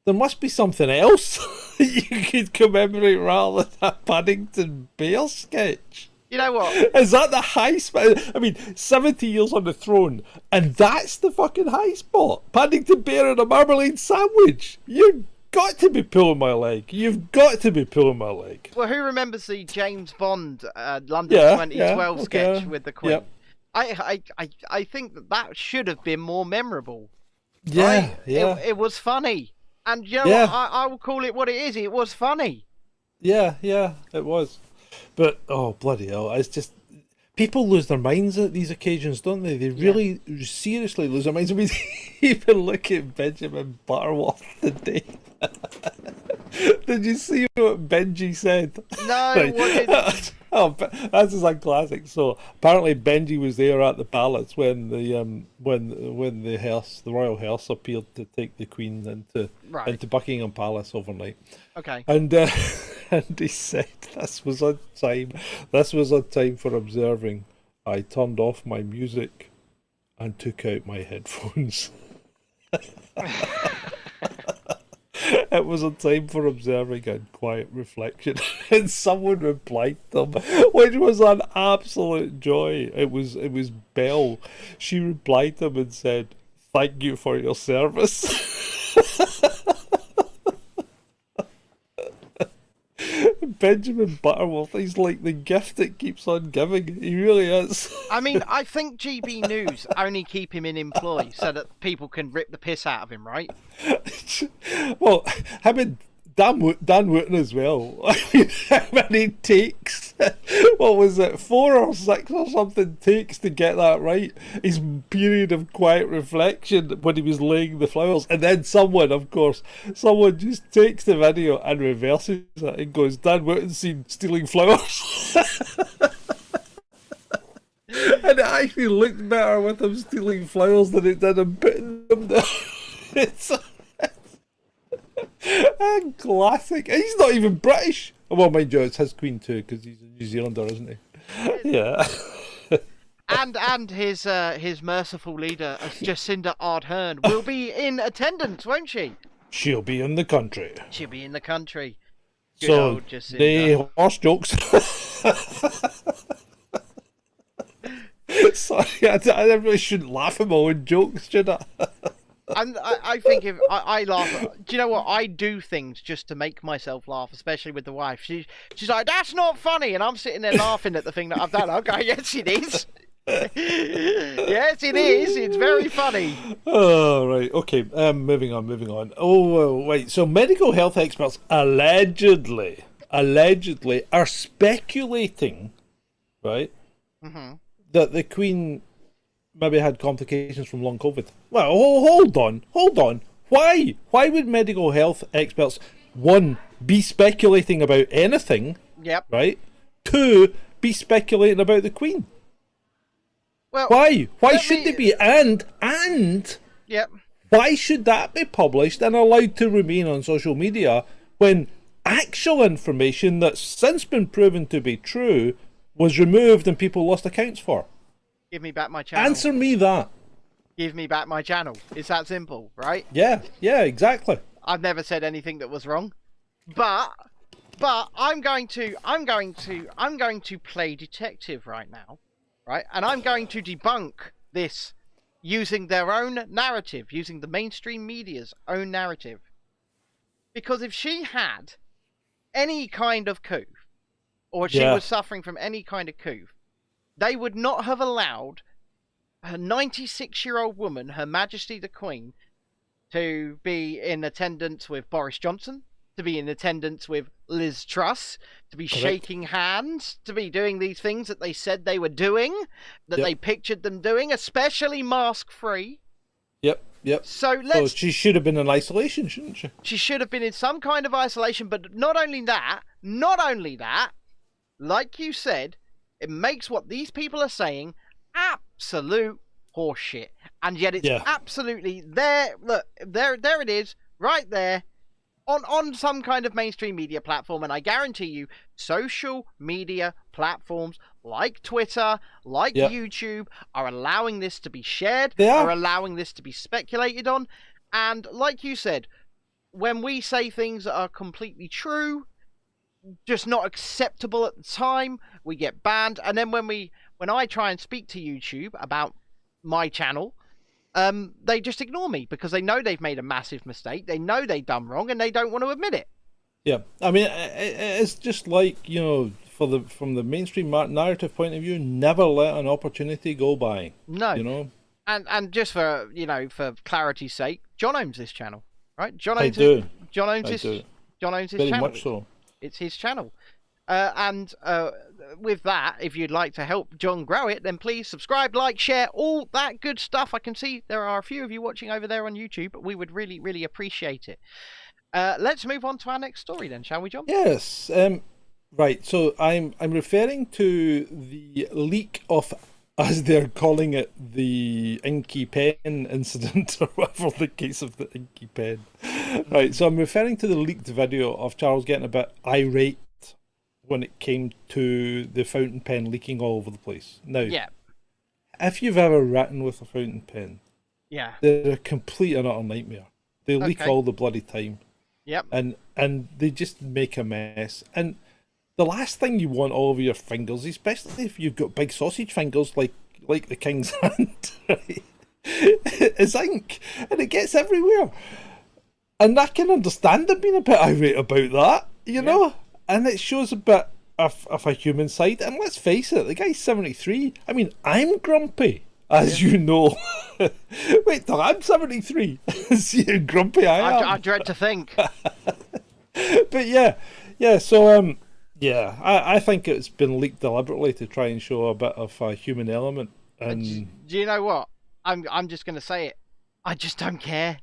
There must be something else you could commemorate rather than a Paddington Bear sketch. You know what? Is that the high spot? I mean, 70 years on the throne, and that's the fucking high spot? Paddington Bear and a marmalade sandwich? You've got to be pulling my leg. You've got to be pulling my leg. Well, who remembers the James Bond London 2012 sketch with the Queen? Yep. I think that should have been more memorable. Yeah, right? yeah. It was funny. And you know what? I will call it what it is. It was funny. Yeah, it was. But, oh, bloody hell, it's just... People lose their minds at these occasions, don't they? They really seriously lose their minds. I mean, even look at Benjamin Butterworth today. Did you see what Benji said? No, what did... Oh, that's just a classic. So apparently Benji was there at the palace when the royal hearse appeared to take the Queen into Buckingham Palace overnight. Okay. And he said this was a time for observing. I turned off my music and took out my headphones. It was a time for observing and quiet reflection. And someone replied to him, which was an absolute joy. It was Belle. She replied to him and said, "Thank you for your service." Benjamin Butterworth, he's like the gift that keeps on giving. He really is. I mean, I think GB News only keep him in employ so that people can rip the piss out of him, right? Well, him and Dan Wooten as well. I mean, how many takes? What was it, 4 or 6 or something takes to get that right? His period of quiet reflection when he was laying the flowers, and then someone just takes the video and reverses it and goes, Dan Wooten seen stealing flowers. And it actually looked better with him stealing flowers than it did him putting them there. It's a classic. He's not even British. Well, mind you, it's his Queen too, because he's a New Zealander, isn't he? Yeah. And his merciful leader, Jacinda Ardern, will be in attendance, won't she? She'll be in the country. She'll be in the country. Good so old Jacinda. The horse jokes. Sorry, I really shouldn't laugh at my own jokes, should I? And I think if I laugh, do you know what? I do things just to make myself laugh, especially with the wife. She's like, "That's not funny," and I'm sitting there laughing at the thing that I've done. I go, "Yes, it is. Yes, it is. It's very funny." Oh, right. Okay. Moving on. Oh, wait. So medical health experts allegedly are speculating, right, that the Queen maybe had complications from long COVID. Well, hold on. Why would medical health experts, one, be speculating about anything? Yep. Right. Two, be speculating about the Queen. Well, why? Why should they be? And yep. Why should that be published and allowed to remain on social media when actual information that's since been proven to be true was removed and people lost accounts for? Give me back my channel. Answer me that. Give me back my channel. It's that simple, right? Yeah, exactly. I've never said anything that was wrong, but I'm going to play detective right now, right? And I'm going to debunk this using their own narrative, using the mainstream media's own narrative. Because if she had any kind of coup, or she was suffering from any kind of coup, they would not have allowed her 96-year-old woman, Her Majesty the Queen, to be in attendance with Boris Johnson, to be in attendance with Liz Truss, to be shaking hands, to be doing these things that they said they were doing, that they pictured them doing, especially mask-free. Yep. So she should have been in isolation, shouldn't she? She should have been in some kind of isolation, but not only that, like you said, it makes what these people are saying absolute horseshit. And yet it's absolutely there. Look, there it is, right there, on some kind of mainstream media platform. And I guarantee you, social media platforms like Twitter, like YouTube, are allowing this to be shared. They are allowing this to be speculated on. And like you said, when we say things that are completely true, just not acceptable at the time, we get banned. And then when I try and speak to YouTube about my channel, they just ignore me because they know they've made a massive mistake. They know they've done wrong and they don't want to admit it. Yeah, I mean, it's just like, from the mainstream narrative point of view, never let an opportunity go by. No. And just for clarity's sake, John owns this channel, right? John owns this Very channel. much so. It's his channel. And with that, if you'd like to help John grow it, then please subscribe, like, share, all that good stuff. I can see there are a few of you watching over there on YouTube, but we would really, really appreciate it. Let's move on to our next story then, shall we, John? Yes. Right, so I'm referring to the leak of, as they're calling it, the inky pen incident, or whatever the case of the inky pen. Right, so I'm referring to the leaked video of Charles getting a bit irate when it came to the fountain pen leaking all over the place. Now, if you've ever written with a fountain pen, they're a complete and utter nightmare. They leak all the bloody time. Yep. And they just make a mess. And the last thing you want all over your fingers, especially if you've got big sausage fingers like the king's hand, right, is ink. And it gets everywhere. And I can understand them being a bit irate about that, you know? And it shows a bit of a human side. And let's face it, the guy's 73. I mean, I'm grumpy, as you know. Wait till I'm 73. See how grumpy I am. I dread to think. But so I think it's been leaked deliberately to try and show a bit of a human element. And do you know what? I'm just going to say it. I just don't care.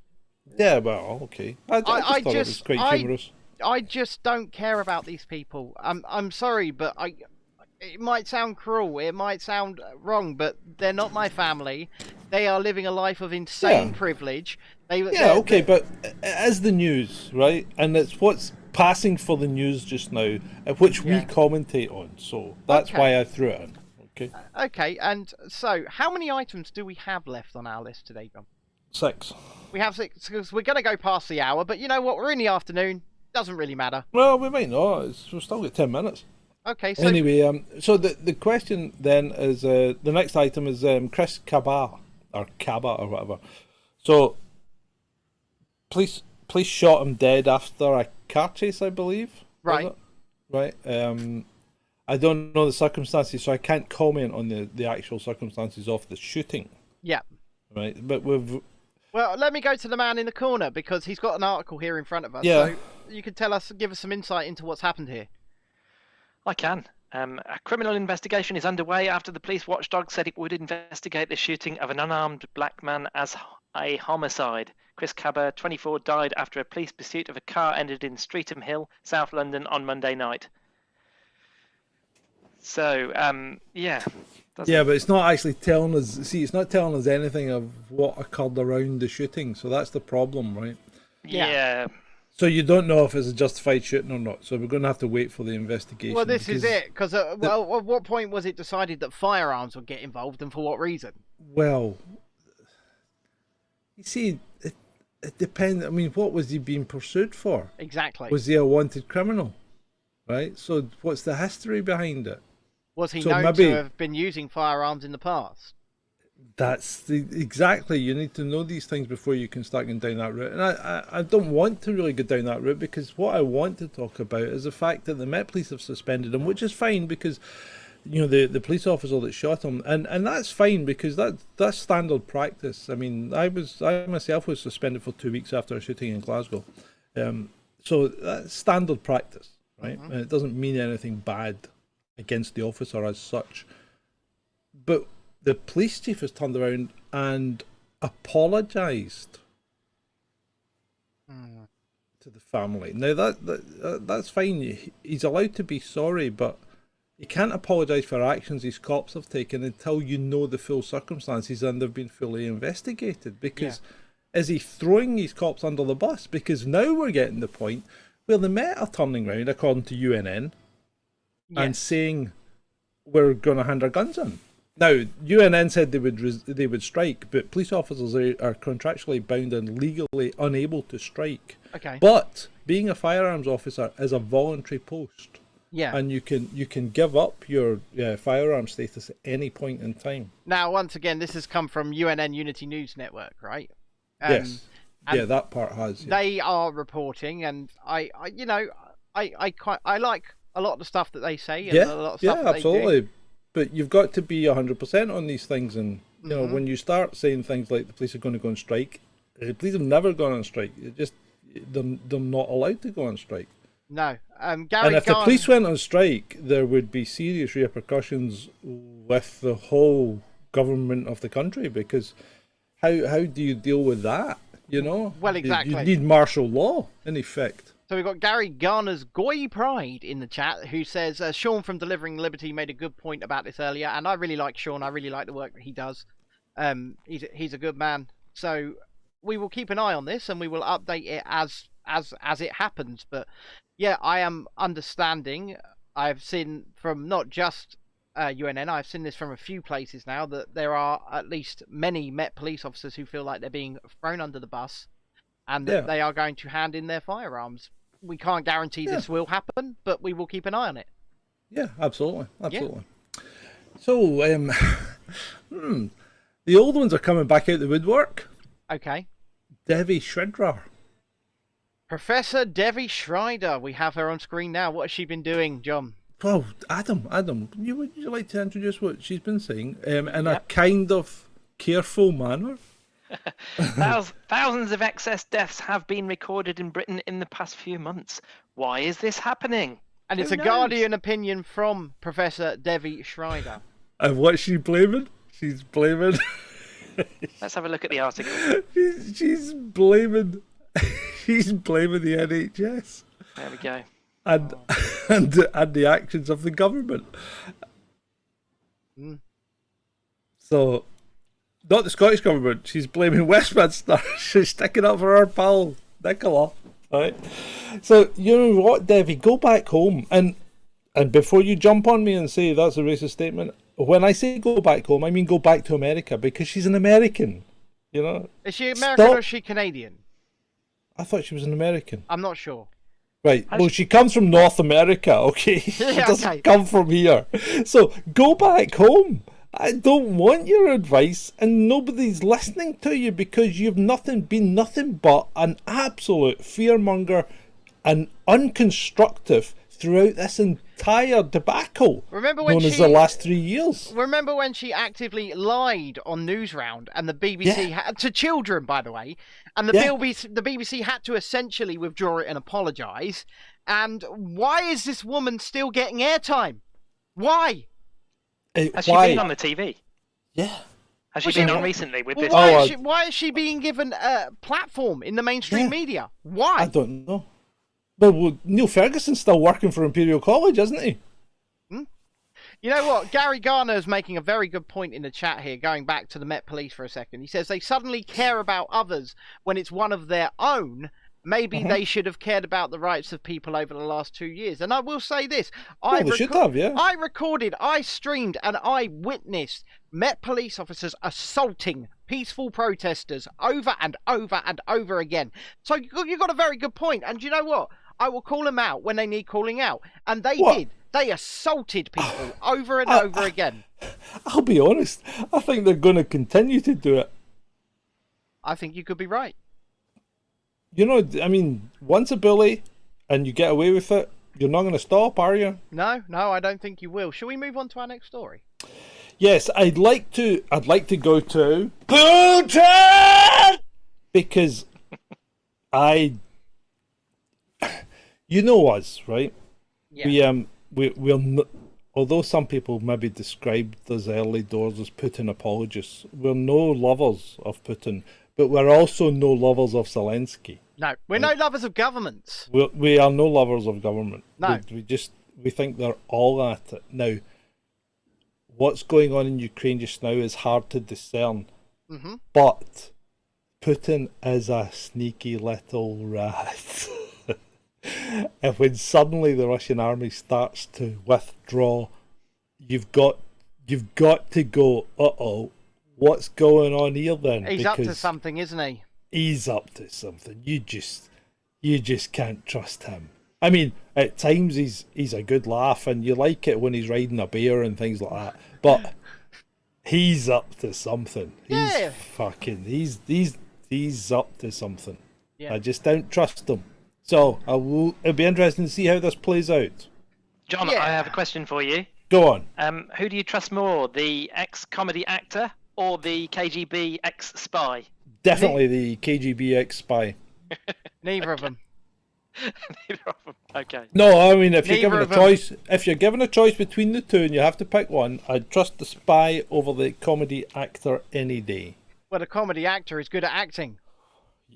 Yeah, well, okay. I thought it was quite humorous. I just don't care about these people. I'm sorry, but it might sound cruel, it might sound wrong, but they're not my family. They are living a life of insane privilege. But it is the news, right? And it's what's passing for the news just now, which we commentate on. So that's why I threw it in. Okay. Okay, and so how many items do we have left on our list today, John? 6. We have 6 because we're going to go past the hour, but you know what? We're in the afternoon. Doesn't really matter. Well, we might not. We've still got 10 minutes. Okay. So anyway, so the question then is the next item is Chris cabba or whatever. So police shot him dead after a car chase, I believe. Right. Right. I don't know the circumstances, so I can't comment on the actual circumstances of the shooting. Yeah. Right, but well, let me go to the man in the corner because he's got an article here in front of us. Yeah. So you could give us some insight into what's happened here. I can. A criminal investigation is underway after the police watchdog said it would investigate the shooting of an unarmed black man as a homicide. Chris Cabba, 24, died after a police pursuit of a car ended in Streatham Hill, South London, on Monday night. So, yeah. Yeah, but it's not actually telling us. See, it's not telling us anything of what occurred around the shooting. So that's the problem, right? Yeah. So you don't know if it's a justified shooting or not. So we're going to have to wait for the investigation. Well, this is it. Because at what point was it decided that firearms would get involved, and for what reason? Well, you see, it depends. I mean, what was he being pursued for? Exactly. Was he a wanted criminal? Right. So what's the history behind it? Was he known to have been using firearms in the past? That's exactly. You need to know these things before you can start going down that route. And I don't want to really go down that route, because what I want to talk about is the fact that the Met Police have suspended him, which is fine, because the police officer that shot him, and that's fine, because that's standard practice. I mean, I myself was suspended for 2 weeks after a shooting in Glasgow, so that's standard practice, right? And it doesn't mean anything bad against the officer as such. But the police chief has turned around and apologised to the family. Now that's fine. He's allowed to be sorry, but he can't apologise for actions these cops have taken until you know the full circumstances and they've been fully investigated. Because is he throwing these cops under the bus? Because now we're getting the point where the Met are turning around, according to UNN, and saying we're going to hand our guns in. Now, UNN said they would strike, but police officers are contractually bound and legally unable to strike. Okay. But being a firearms officer is a voluntary post. Yeah. And you can give up your firearm status at any point in time. Now, once again, this has come from UNN Unity News Network, right? Yes. Yeah, that part has. Yeah. They are reporting, and I like a lot of the stuff that they say. And a lot of stuff that absolutely. They do. But you've got to be 100% on these things, and you know, when you start saying things like the police are going to go on strike, the police have never gone on strike. They're not allowed to go on strike. No, and if the police went on strike, there would be serious repercussions with the whole government of the country, because how do you deal with that? You know, well, exactly. You need martial law in effect. So we've got Gary Garner's Goy Pride in the chat, who says, Sean from Delivering Liberty made a good point about this earlier, and I really like Sean. I really like the work that he does. He's a good man. So we will keep an eye on this, and we will update it as it happens. But yeah, I am understanding. I've seen from not just UNN, I've seen this from a few places now, that there are at least many Met police officers who feel like they're being thrown under the bus, and that they are going to hand in their firearms. We can't guarantee this will happen, but we will keep an eye on it. Yeah, absolutely. Yeah. So, the old ones are coming back out the woodwork. Okay. Devi Schreider. Professor Devi Schreider. We have her on screen now. What has she been doing, John? Well, Adam, would you like to introduce what she's been saying in a kind of careful manner? Thousands of excess deaths have been recorded in Britain in the past few months. Why is this happening? And it's a Guardian opinion from Professor Devi Schreider. And what's she blaming? She's blaming... Let's have a look at the article. She's blaming... She's blaming the NHS. There we go. And the actions of the government. So... Not the Scottish government. She's blaming Westminster. She's sticking up for her pal Nicola. Right. So you know what, Devi? Go back home, and before you jump on me and say that's a racist statement, when I say go back home, I mean go back to America, because she's an American. You know. Is she American or is she Canadian? I thought she was an American. I'm not sure. Right. Well, she comes from North America. Okay. She doesn't come from here. So go back home. I don't want your advice, and nobody's listening to you, because you've been nothing but an absolute fearmonger and unconstructive throughout this entire debacle known as the last 3 years. Remember when she actively lied on Newsround, and the BBC to children, by the way, and the BBC had to essentially withdraw it and apologise. And why is this woman still getting airtime? Why? Has she been on the TV? Yeah. Has she been on recently with this? Why is she being given a platform in the mainstream media? Why? I don't know. Well, Neil Ferguson's still working for Imperial College, isn't he? You know what? Gary Garner is making a very good point in the chat here, going back to the Met Police for a second. He says they suddenly care about others when it's one of their own. Maybe they should have cared about the rights of people over the last 2 years. And I will say this. They should have, yeah. I recorded, I streamed, and I witnessed Met Police officers assaulting peaceful protesters over and over and over again. So you've got a very good point. And you know what? I will call them out when they need calling out. And they did. They assaulted people over and over again. I'll be honest. I think they're going to continue to do it. I think you could be right. You know, I mean, once a bully and you get away with it, you're not going to stop, are you? No, I don't think you will. Shall we move on to our next story? Yes, I'd like to go to Putin, because you know us, right? Yeah. We're not, although some people maybe described us early doors as Putin apologists, we're no lovers of Putin, but we're also no lovers of Zelensky. No, we're no lovers of governments. We are no lovers of government. No. We think they're all at it. Now, what's going on in Ukraine just now is hard to discern. Mm-hmm. But Putin is a sneaky little rat. And when suddenly the Russian army starts to withdraw, you've got to go, uh-oh, what's going on here then? He's up to something, isn't he? He's up to something. You just can't trust him. I mean, at times he's a good laugh, and you like it when he's riding a bear and things like that. But he's up to something. Yeah. He's up to something. Yeah. I just don't trust him. So it'll be interesting to see how this plays out. John, I have a question for you. Go on. Who do you trust more, the ex-comedy actor or the KGB ex-spy? Definitely the KGB ex-spy. Neither of them. Neither of them. Okay. No, I mean, if you're given a choice between the two and you have to pick one, I'd trust the spy over the comedy actor any day. Well, the comedy actor is good at acting.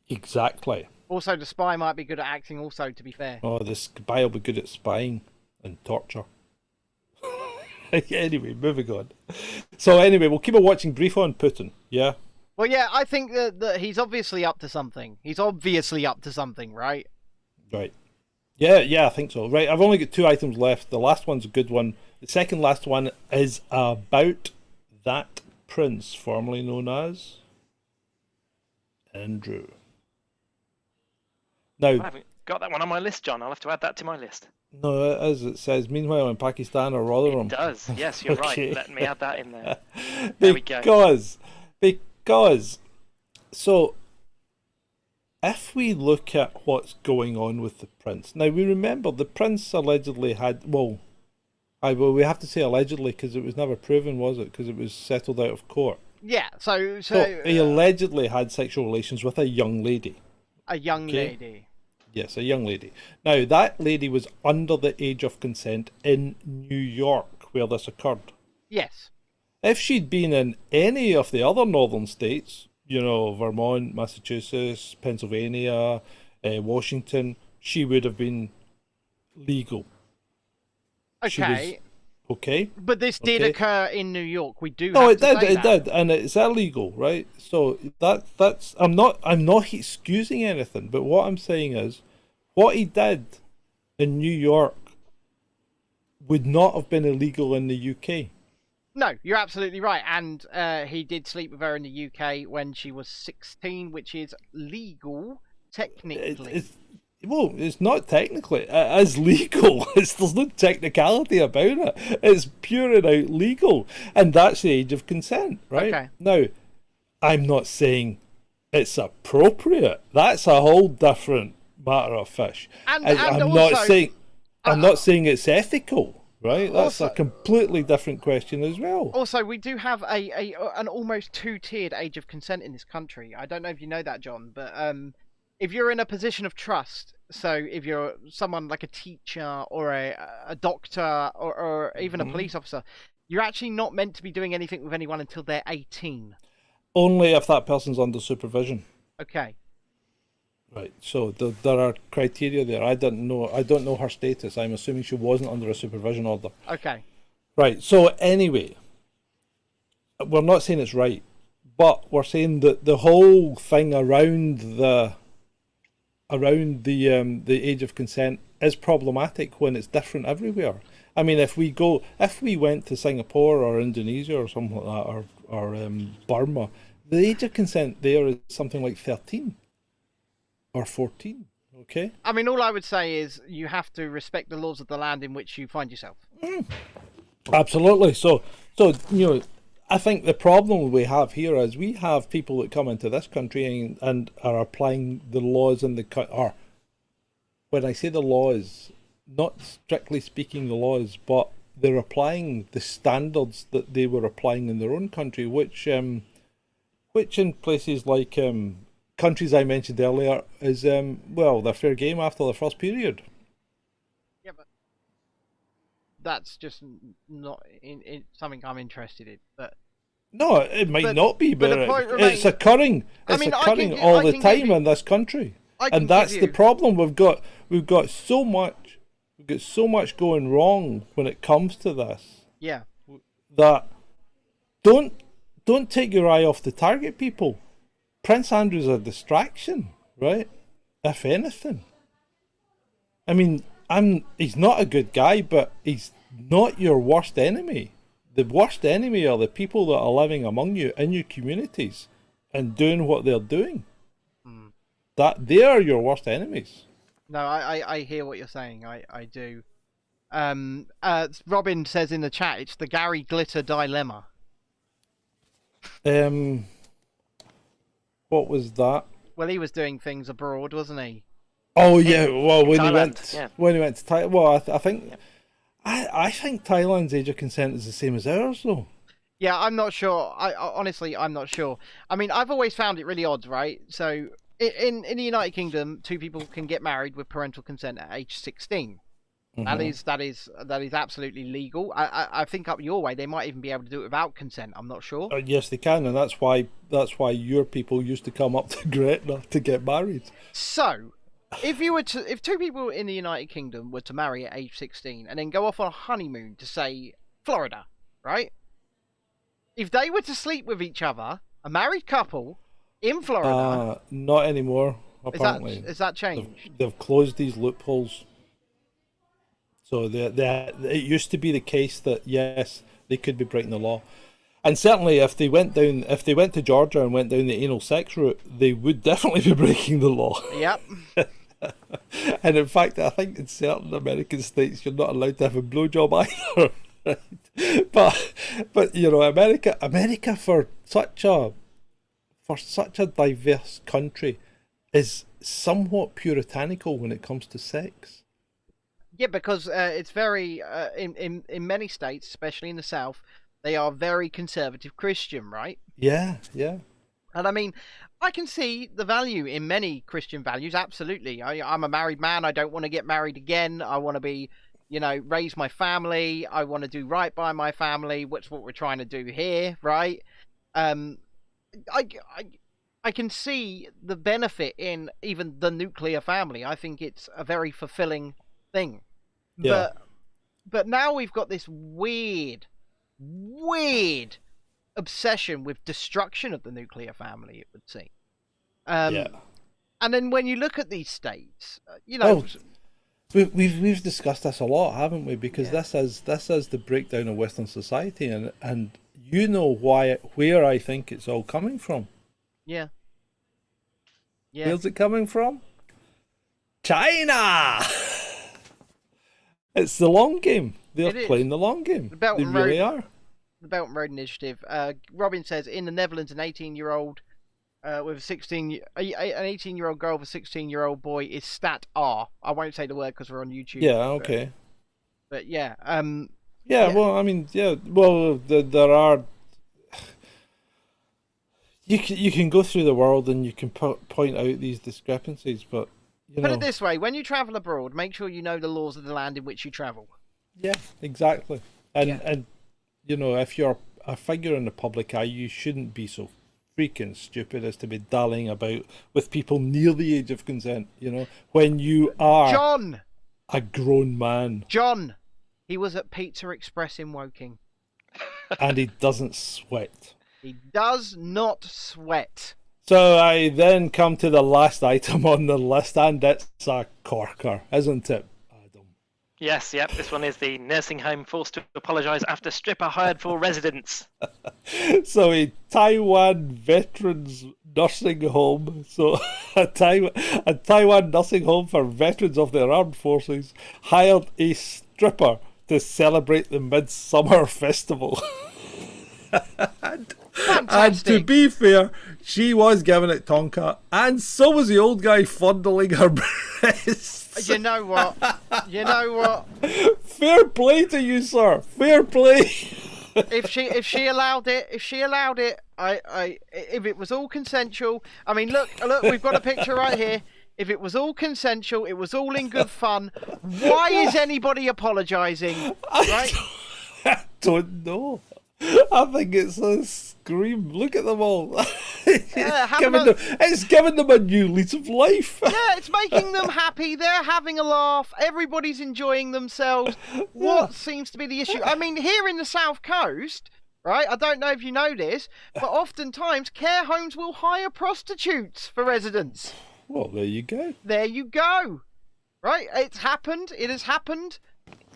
Exactly. Also, the spy might be good at acting also, to be fair. Oh, the spy will be good at spying and torture. Anyway, moving on. So anyway, we'll keep a watching brief on Putin, yeah? Well, yeah, I think that he's obviously up to something. He's obviously up to something, right? Right. Yeah, I think so. Right, I've only got 2 items left. The last one's a good one. The second last one is about that prince, formerly known as Andrew. Now, I haven't got that one on my list, John. I'll have to add that to my list. No, as it says, meanwhile in Pakistan or Rotherham. It does, yes, you're Okay. right. Let me add that in there. There we go. Because, so, if we look at what's going on with the prince, now we remember the prince allegedly had, well, we have to say allegedly because it was never proven, was it? Because it was settled out of court. Yeah, so he allegedly had sexual relations with a young lady. A young lady. Yes, a young lady. Now, that lady was under the age of consent in New York, where this occurred. Yes. If she'd been in any of the other northern states, you know, Vermont, Massachusetts, Pennsylvania, Washington, she would have been legal. Okay. Okay. But this did occur in New York. We do. No, it did, and it's illegal, right? So that's I'm not excusing anything, but what I'm saying is, what he did in New York would not have been illegal in the UK. No, you're absolutely right, and he did sleep with her in the UK when she was 16, which is legal technically. It's not technically. It is legal. There's no technicality about it. It's pure and out legal. And that's the age of consent, right? Okay. Now, I'm not saying it's appropriate. That's a whole different matter of fish. I'm not saying it's ethical, right? That's a completely different question as well. Also, we do have an almost 2-tiered age of consent in this country. I don't know if you know that, John, but if you're in a position of trust, so if you're someone like a teacher or a doctor or even a police officer, you're actually not meant to be doing anything with anyone until they're 18. Only if that person's under supervision. Okay. Right. So there are criteria there. I don't know her status. I'm assuming she wasn't under a supervision order. Okay. Right. So anyway, we're not saying it's right, but we're saying that the whole thing around the age of consent is problematic when it's different everywhere. I mean, if we went to Singapore or Indonesia or something like that, or Burma, the age of consent there is something like 13 or 14. Okay. I mean, all I would say is you have to respect the laws of the land in which you find yourself. Absolutely. So I think the problem we have here is we have people that come into this country and are applying the laws in the or when I say the laws, not strictly speaking the laws, but they're applying the standards that they were applying in their own country, which in places like countries I mentioned earlier is they're fair game after the first period. Yeah, but that's just not in something I'm interested in. But no, it might not be, but it's occurring. It's occurring all the time in this country, and that's the problem. We've got so much going wrong when it comes to this. Yeah. That don't take your eye off the target, people. Prince Andrew's a distraction, right? If anything. I mean, he's not a good guy, but he's not your worst enemy. The worst enemy are the people that are living among you in your communities and doing what they're doing. That they are your worst enemies. No, I hear what you're saying. I do. Robin says in the chat, it's the Gary Glitter dilemma. What was that? Well, he was doing things abroad, wasn't he? Oh yeah. Well, when he went to Thailand, well, I think Thailand's age of consent is the same as ours, though. Yeah, I'm not sure. Honestly, I'm not sure. I mean, I've always found it really odd, right? So, in the United Kingdom, two people can get married with parental consent at age 16. That is absolutely legal. I think up your way they might even be able to do it without consent. I'm not sure. Yes, they can, and that's why your people used to come up to Gettr to get married. So, if two people in the United Kingdom were to marry at age 16 and then go off on a honeymoon to say Florida, right? If they were to sleep with each other, a married couple in Florida, not anymore. Apparently, is that changed? They've closed these loopholes. So it used to be the case that yes, they could be breaking the law, and certainly if they went to Georgia and went down the anal sex route, they would definitely be breaking the law. Yep. And in fact, I think in certain American states you're not allowed to have a blowjob either. Right? But America for such a diverse country is somewhat puritanical when it comes to sex. Yeah, because it's very in many states, especially in the South, they are very conservative Christian, right? Yeah. And I mean, I can see the value in many Christian values. Absolutely, I'm a married man. I don't want to get married again. I want to be, raise my family. I want to do right by my family. Which what we're trying to do here, right? I can see the benefit in even the nuclear family. I think it's a very fulfilling thing. Yeah. But now we've got this weird obsession with destruction of the nuclear family, it would seem. And then when you look at these states, we've discussed this a lot, haven't we? Because this is the breakdown of Western society, and where I think it's all coming from. Yeah. Where's it coming from? China. It's the long game. They're playing the long game. They really are. The Belt and Road Initiative. Robin says in the Netherlands, an 18-year-old with an 18-year-old girl with a 16-year-old boy is stat R. I won't say the word because we're on YouTube. Yeah. Okay. But yeah. Well, I mean, yeah. Well, there are. you can go through the world and you can point out these discrepancies, but put it this way: when you travel abroad, make sure you know the laws of the land in which you travel. Yeah, exactly. And if you're a figure in the public eye, you shouldn't be so freaking stupid as to be dallying about with people near the age of consent. When you are John, a grown man. John, he was at Pizza Express in Woking, and he doesn't sweat. He does not sweat. So I then come to the last item on the list, and it's a corker, isn't it, Adam? Yes, yep. This one is the nursing home forced to apologise after stripper hired for residents. So a Taiwan veterans nursing home, a Taiwan nursing home for veterans of their armed forces, hired a stripper to celebrate the Midsummer Festival. And to be fair, she was giving it tonka, and so was the old guy fondling her breasts. You know what? Fair play to you, sir. Fair play. If she allowed it, if it was all consensual. I mean, look, we've got a picture right here. If it was all consensual, it was all in good fun. Why is anybody apologising? Right? I don't know. I think it's a scream. Look at them all. It's giving them a new lease of life. Yeah, it's making them happy. They're having a laugh. Everybody's enjoying themselves. What seems to be the issue? I mean, here in the South Coast, right? I don't know if you know this, but oftentimes care homes will hire prostitutes for residents. Well, there you go. There you go. Right? It's happened. It has happened.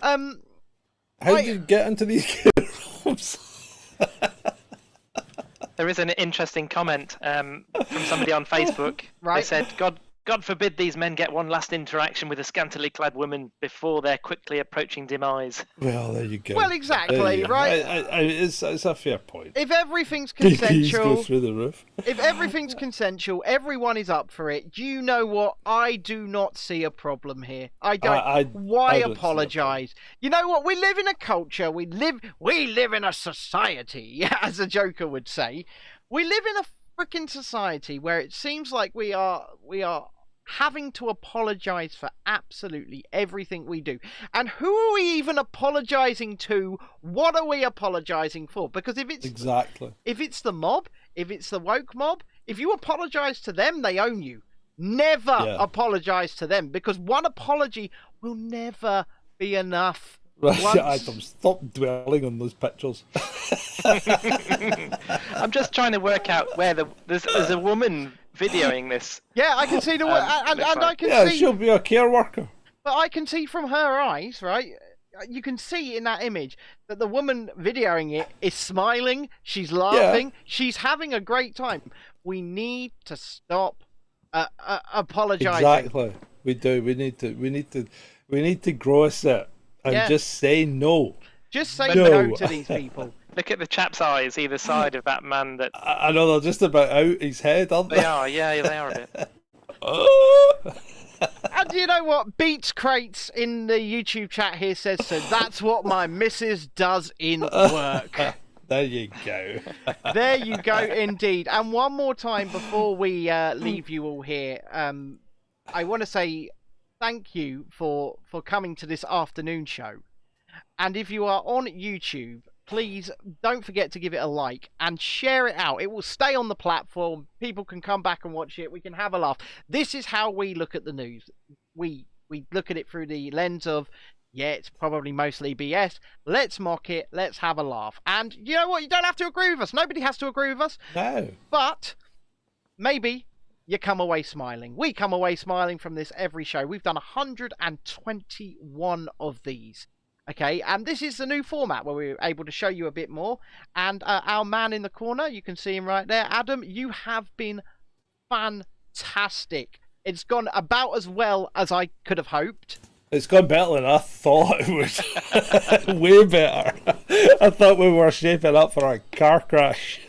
How did you get into these care homes? There is an interesting comment from somebody on Facebook. Right. They said, God forbid these men get one last interaction with a scantily clad woman before their quickly approaching demise. Well, there you go. Well, exactly, right? It's a fair point. If everything's BPs consensual, go through the roof. If everything's consensual, everyone is up for it. Do you know what? I do not see a problem here. I don't. Why apologise? You know what? We live in a culture. We live in a society, as a Joker would say. We live in a freaking society where it seems like we are having to apologise for absolutely everything we do. And who are we even apologising to? What are we apologising for? Because if it's the mob, if it's the woke mob, if you apologise to them, they own you. Never apologise to them, because one apology will never be enough. Adam, stop dwelling on those pictures. I'm just trying to work out where there's a woman videoing this. Yeah, I can see the and I can see. She'll be a care worker. But I can see from her eyes, right? You can see in that image that the woman videoing it is smiling. She's laughing. She's having a great time. We need to stop apologizing. Exactly. We do. We need to grow a set. And just say no. Just say no to these people. Look at the chap's eyes either side of that man. That I know, they're just about out his head, aren't they? They are, yeah, they are a bit. And you know what? Beats Crates in the YouTube chat here says, so that's what my missus does in work. There you go. There you go, indeed. And one more time before we leave you all here, I want to say thank you for coming to this afternoon show. And if you are on YouTube, please don't forget to give it a like and share it out. It will stay on the platform. People can come back and watch it. We can have a laugh. This is how we look at the news. We look at it through the lens of, yeah, it's probably mostly BS. Let's mock it. Let's have a laugh. And you know what? You don't have to agree with us. Nobody has to agree with us. No. But maybe you come away smiling. We come away smiling from this every show. We've done 121 of these. Okay, and this is the new format where we're able to show you a bit more. And our man in the corner, you can see him right there. Adam, you have been fantastic. It's gone about as well as I could have hoped. It's gone better than I thought it would. Way better. I thought we were shaping up for a car crash.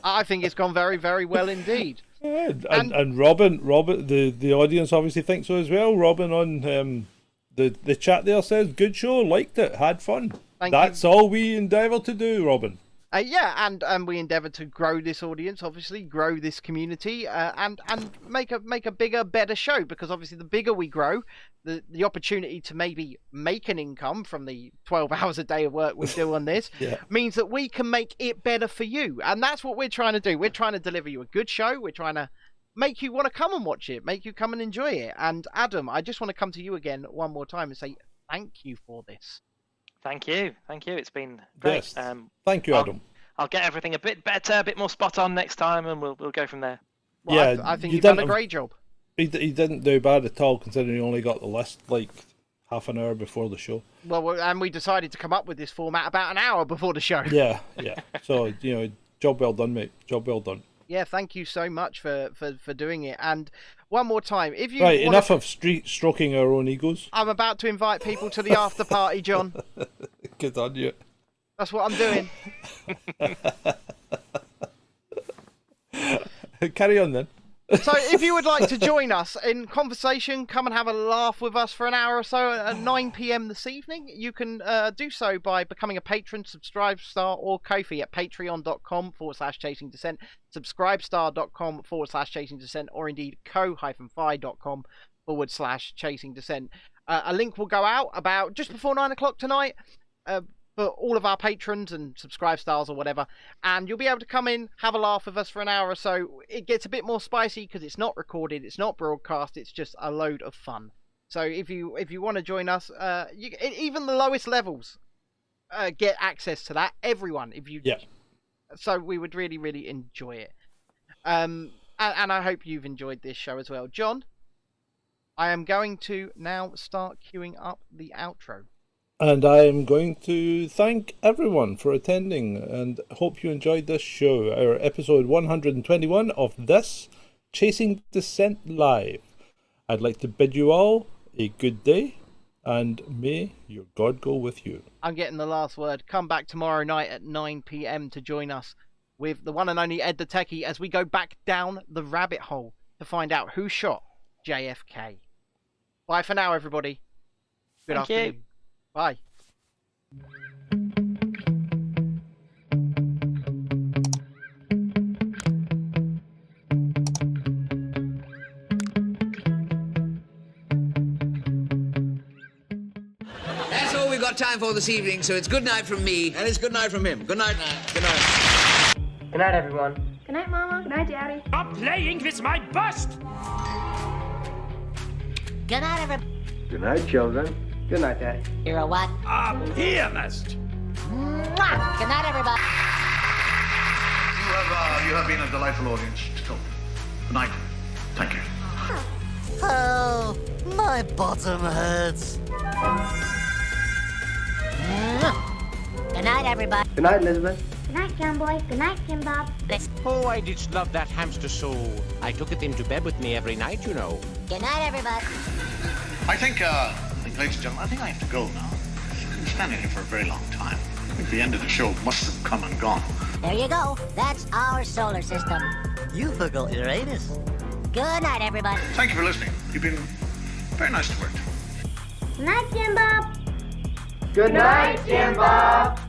I think it's gone very, very well indeed. And Robin, the audience obviously thinks so as well. Robin on the chat there says, good show, liked it, had fun. That's all we endeavour to do, Robin. And we endeavour to grow this audience, obviously, grow this community, and make a bigger, better show. Because obviously, the bigger we grow, the opportunity to maybe make an income from the 12 hours a day of work we do on this means that we can make it better for you. And that's what we're trying to do. We're trying to deliver you a good show. We're trying to make you want to come and watch it, make you come and enjoy it. And Adam, I just want to come to you again one more time and say thank you for this. Thank you. It's been great. Yes. Thank you, Adam. I'll get everything a bit better, a bit more spot on next time, and we'll go from there. Well, I think you've done a great job. He didn't do bad at all, considering he only got the list like half an hour before the show. Well, and we decided to come up with this format about an hour before the show. Yeah. So, job well done, mate. Job well done. Yeah, thank you so much for doing it. And one more time, if you enough of stroking our own egos. I'm about to invite people to the after party, John. Good on you. That's what I'm doing. Carry on then. So if you would like to join us in conversation, come and have a laugh with us for an hour or so at 9 p.m. this evening, you can do so by becoming a patron, subscribe-star, or Ko-fi at patreon.com/Chasing Dissent, subscribestar.com/Chasing Dissent, or indeed ko-fi.com/Chasing Dissent. A link will go out about just before 9 o'clock tonight for all of our patrons and subscribe stars or whatever, and you'll be able to come in, have a laugh with us for an hour or so. It gets a bit more spicy because it's not recorded, it's not broadcast, it's just a load of fun. So if you want to join us, even the lowest levels get access to that. Everyone, so we would really, really enjoy it. And I hope you've enjoyed this show as well. John, I am going to now start queuing up the outro. And I am going to thank everyone for attending and hope you enjoyed this show, our episode 121 of this Chasing Dissent Live. I'd like to bid you all a good day and may your God go with you. I'm getting the last word. Come back tomorrow night at 9 p.m. to join us with the one and only Ed the Techie as we go back down the rabbit hole to find out who shot JFK. Bye for now, everybody. Good afternoon. You. Bye. That's all we've got time for this evening, so it's good night from me, and it's good night from him. Good night. Good night. Good night, everyone. Good night, Mama. Good night, Daddy. Stop playing with my bust! Good night, everybody. Good night, children. Good night, Daddy. You're a what? A pianist! Mwah! Good night, everybody. You have been a delightful audience to talk to. Good night. Thank you. Oh, my bottom hurts. Good night, everybody. Good night, Elizabeth. Good night, John Boy. Good night, Jim Bob. Oh, I did love that hamster so. I took it into bed with me every night, you know. Good night, everybody. I think, ladies and gentlemen, I think I have to go now. I've been standing here for a very long time. I think the end of the show must have come and gone. There you go. That's our solar system. You forgot Uranus. Good night, everybody. Thank you for listening. You've been very nice to work to. Good night, Jim Bob. Good night, Jim Bob.